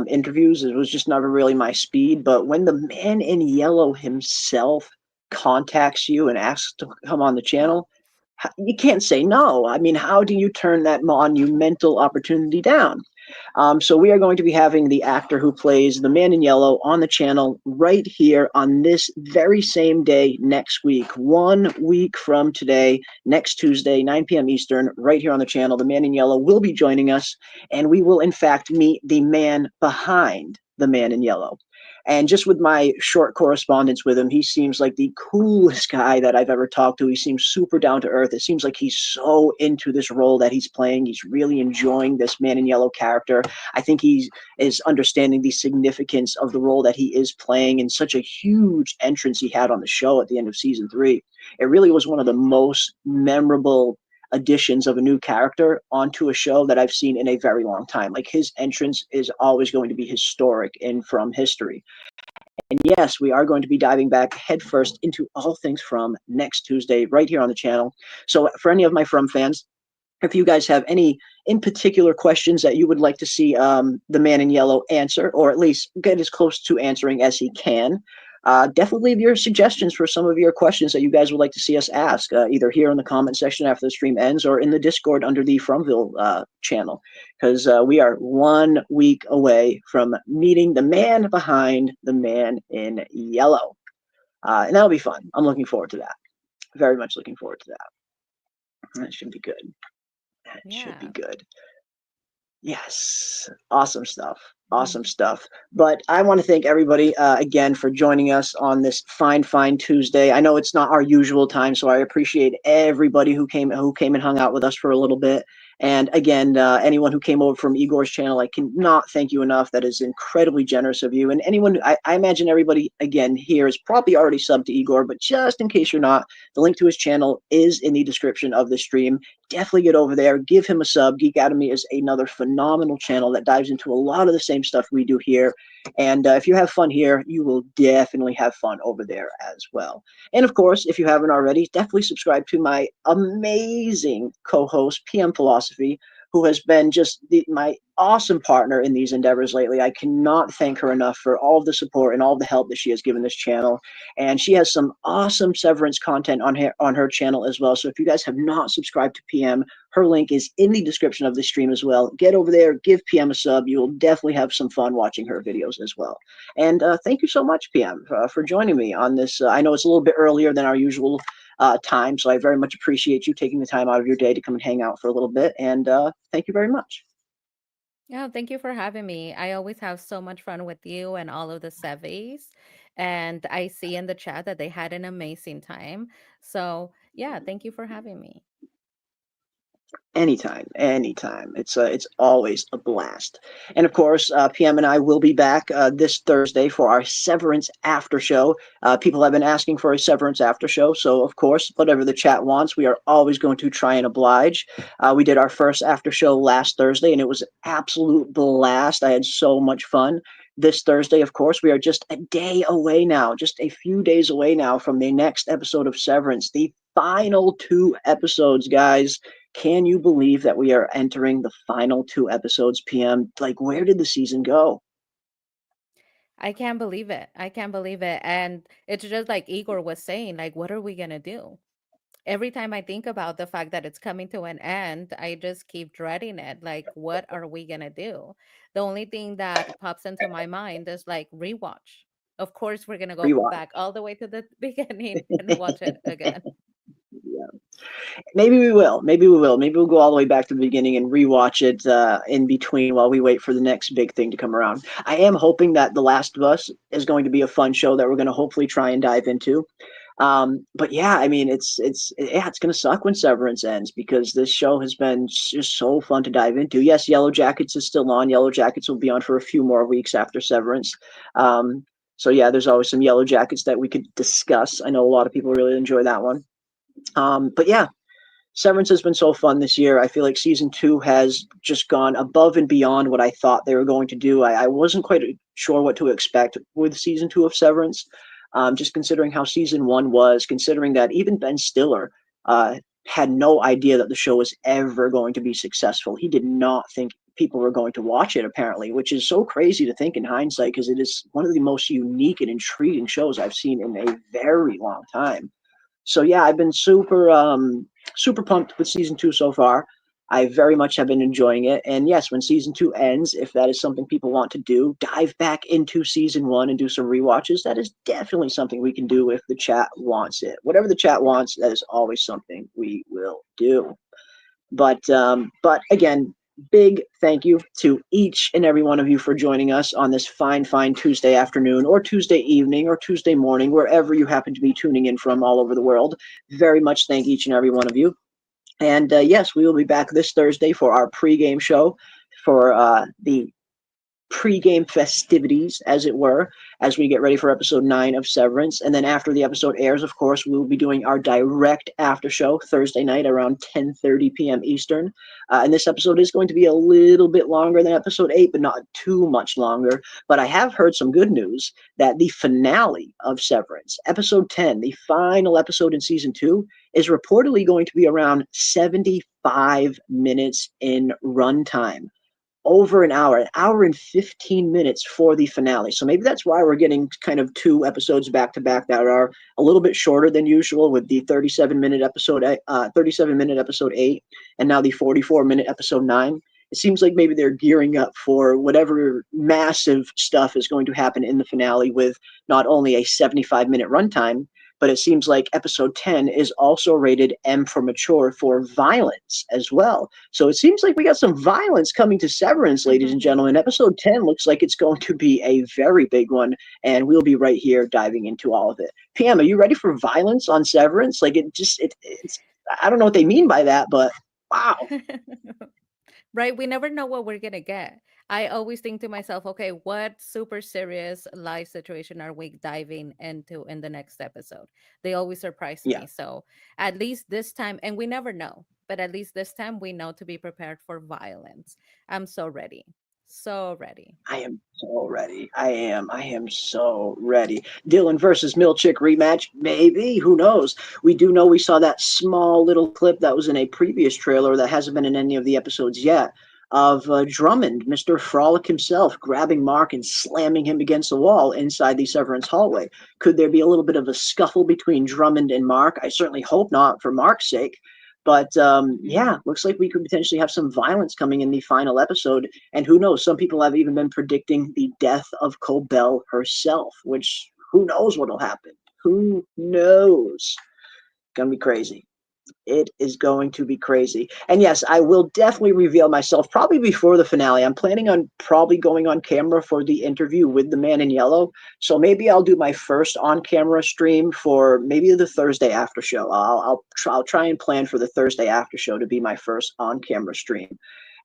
Interviews, it was just never really my speed. But when the man in yellow himself contacts you and asks to come on the channel, you can't say no. I mean, how do you turn that monumental opportunity down? So we are going to be having the actor who plays the man in yellow on the channel right here on this very same day next week. 1 week from today, next Tuesday, 9 p.m. Eastern, right here on the channel. The man in yellow will be joining us, and we will, in fact, meet the man behind the man in yellow. And just with my short correspondence with him, he seems like the coolest guy that I've ever talked to. He seems super down to earth. It seems like he's so into this role that he's playing. He's really enjoying this Man in Yellow character. I think he is understanding the significance of the role that he is playing, and such a huge entrance he had on the show at the end of season 3. It really was one of the most memorable additions of a new character onto a show that I've seen in a very long time. Like, his entrance is always going to be historic in From history. And yes, we are going to be diving back headfirst into all things From next Tuesday right here on the channel. So for any of my From fans, if you guys have any in particular questions that you would like to see the Man in Yellow answer, or at least get as close to answering as he can, definitely leave your suggestions for some of your questions that you guys would like to see us ask, either here in the comment section after the stream ends, or in the Discord under the Fromville channel, because we are 1 week away from meeting the man behind the Man in Yellow. And that'll be fun. I'm looking forward to that. Very much looking forward to that. That should be good. That should be good. Yes. Awesome stuff. Awesome stuff. But I want to thank everybody again for joining us on this fine Tuesday. I know it's not our usual time, so I appreciate everybody who came and hung out with us for a little bit. And again, anyone who came over from Eigor's channel, I cannot thank you enough. That is incredibly generous of you. And anyone, I imagine everybody again here is probably already subbed to Eigor, but just in case you're not, the link to his channel is in the description of the stream. Definitely get over there, give him a sub. Geekademy is another phenomenal channel that dives into a lot of the same stuff we do here. And if you have fun here, you will definitely have fun over there as well. And of course, if you haven't already, definitely subscribe to my amazing co-host, PM Philosophy, who has been just my awesome partner in these endeavors lately. I cannot thank her enough for all of the support and all of the help that she has given this channel. And she has some awesome Severance content on her channel as well. So if you guys have not subscribed to PM, her link is in the description of the stream as well. Get over there, give PM a sub. You will definitely have some fun watching her videos as well. And thank you so much, PM, for joining me on this. I know it's a little bit earlier than our usual time, so I very much appreciate you taking the time out of your day to come and hang out for a little bit. And thank you very much. Yeah, thank you for having me. I always have so much fun with you and all of the Sevies. And I see in the chat that they had an amazing time. So, yeah, thank you for having me. Anytime. It's always a blast. And of course, PM and I will be back this Thursday for our Severance after show. People have been asking for a Severance after show, so of course, whatever the chat wants, we are always going to try and oblige. We did our first after show last Thursday, and it was an absolute blast. I had so much fun. This Thursday, of course, we are just a day away now, just a few days away now from the next episode of Severance, the final 2 episodes, guys. Can you believe that we are entering the final 2 episodes, PM? Like, where did the season go? I can't believe it. I can't believe it. And it's just like Igor was saying, like, what are we going to do? Every time I think about the fact that it's coming to an end, I just keep dreading it. Like, what are we going to do? The only thing that pops into my mind is like rewatch. Of course, we're going to go Rewatch. back all the way to the beginning and watch it again. Yeah. Maybe we will. Maybe we'll go all the way back to the beginning and rewatch it in between while we wait for the next big thing to come around. I am hoping that The Last of Us is going to be a fun show that we're going to hopefully try and dive into. But yeah, I mean, it's going to suck when Severance ends, because this show has been just so fun to dive into. Yes, Yellow Jackets is still on. Yellow Jackets will be on for a few more weeks after Severance. So yeah, there's always some Yellow Jackets that we could discuss. I know a lot of people really enjoy that one. But yeah, Severance has been so fun this year. I feel like season 2 has just gone above and beyond what I thought they were going to do. I wasn't quite sure what to expect with season 2 of Severance, just considering how season 1 was, considering that even Ben Stiller had no idea that the show was ever going to be successful. He did not think people were going to watch it, apparently, which is so crazy to think in hindsight, because it is one of the most unique and intriguing shows I've seen in a very long time. So yeah, I've been super pumped with season 2 so far. I very much have been enjoying it. And yes, when season 2 ends, if that is something people want to do, dive back into season 1 and do some rewatches. That is definitely something we can do if the chat wants it. Whatever the chat wants, that is always something we will do. But again, big thank you to each and every one of you for joining us on this fine Tuesday afternoon or Tuesday evening or Tuesday morning, wherever you happen to be tuning in from all over the world. Very much thank each and every one of you. And yes, we will be back this Thursday for our pregame show for the pre-game festivities, as it were, as we get ready for episode 9 of Severance. And then after the episode airs, of course, we will be doing our direct after show Thursday night around 10:30 p.m. Eastern. And this episode is going to be a little bit longer than episode 8, but not too much longer. But I have heard some good news that the finale of Severance, episode 10, the final episode in season 2, is reportedly going to be around 75 minutes in runtime. Over an hour and 15 minutes for the finale. So maybe that's why we're getting kind of 2 episodes back to back that are a little bit shorter than usual, with the 37-minute episode 8, and now the 44-minute episode 9. It seems like maybe they're gearing up for whatever massive stuff is going to happen in the finale, with not only a 75-minute runtime, but it seems like episode 10 is also rated M for mature for violence as well. So it seems like we got some violence coming to Severance, ladies and gentlemen. Episode 10 looks like it's going to be a very big one, and we'll be right here diving into all of it. Pam, are you ready for violence on Severance? Like, it's I don't know what they mean by that, but wow. Right? We never know what we're gonna get. I always think to myself, okay, what super serious life situation are we diving into in the next episode? They always surprise Yeah. me. So at least this time, and we never know, but at least this time we know to be prepared for violence. I'm so ready. So ready. I am so ready. I am so ready. Dylan versus Milchick rematch? Maybe. Who knows? We do know we saw that small little clip that was in a previous trailer that hasn't been in any of the episodes yet, of Drummond, Mr. Frolic himself, grabbing Mark and slamming him against the wall inside the Severance hallway. Could there be a little bit of a scuffle between Drummond and Mark? I certainly hope not, for Mark's sake. But yeah, looks like we could potentially have some violence coming in the final episode. And who knows? Some people have even been predicting the death of Cobel herself, which who knows what'll happen? Who knows? Gonna be crazy. It is going to be crazy. And yes, I will definitely reveal myself probably before the finale. I'm planning on probably going on camera for the interview with the man in yellow. So maybe I'll do my first on-camera stream for maybe the Thursday after show. I'll try and plan for the Thursday after show to be my first on-camera stream.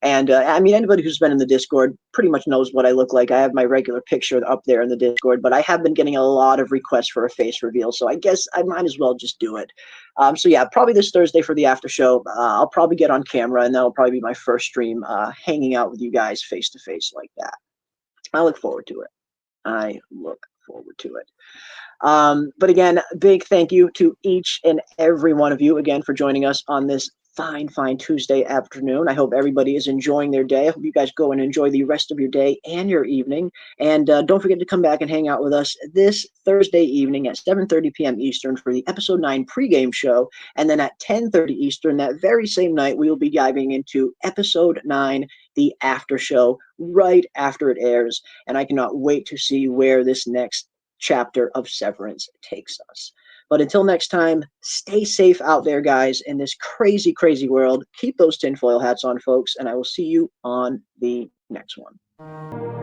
And I mean, anybody who's been in the Discord pretty much knows what I look like. I have my regular picture up there in the Discord, but I have been getting a lot of requests for a face reveal, so I guess I might as well just do it. So yeah, probably this Thursday for the after show. I'll probably get on camera, and that'll probably be my first stream, hanging out with you guys face to face like that. I look forward to it. I look forward to it. But again, big thank you to each and every one of you again for joining us on this fine Tuesday afternoon. I hope everybody is enjoying their day. I hope you guys go and enjoy the rest of your day and your evening. And don't forget to come back and hang out with us this Thursday evening at 7:30 p.m. Eastern for the episode 9 pregame show. And then at 10:30 Eastern that very same night, we will be diving into episode 9, the after show, right after it airs. And I cannot wait to see where this next chapter of Severance takes us. But until next time, stay safe out there, guys, in this crazy, crazy world. Keep those tinfoil hats on, folks, and I will see you on the next one.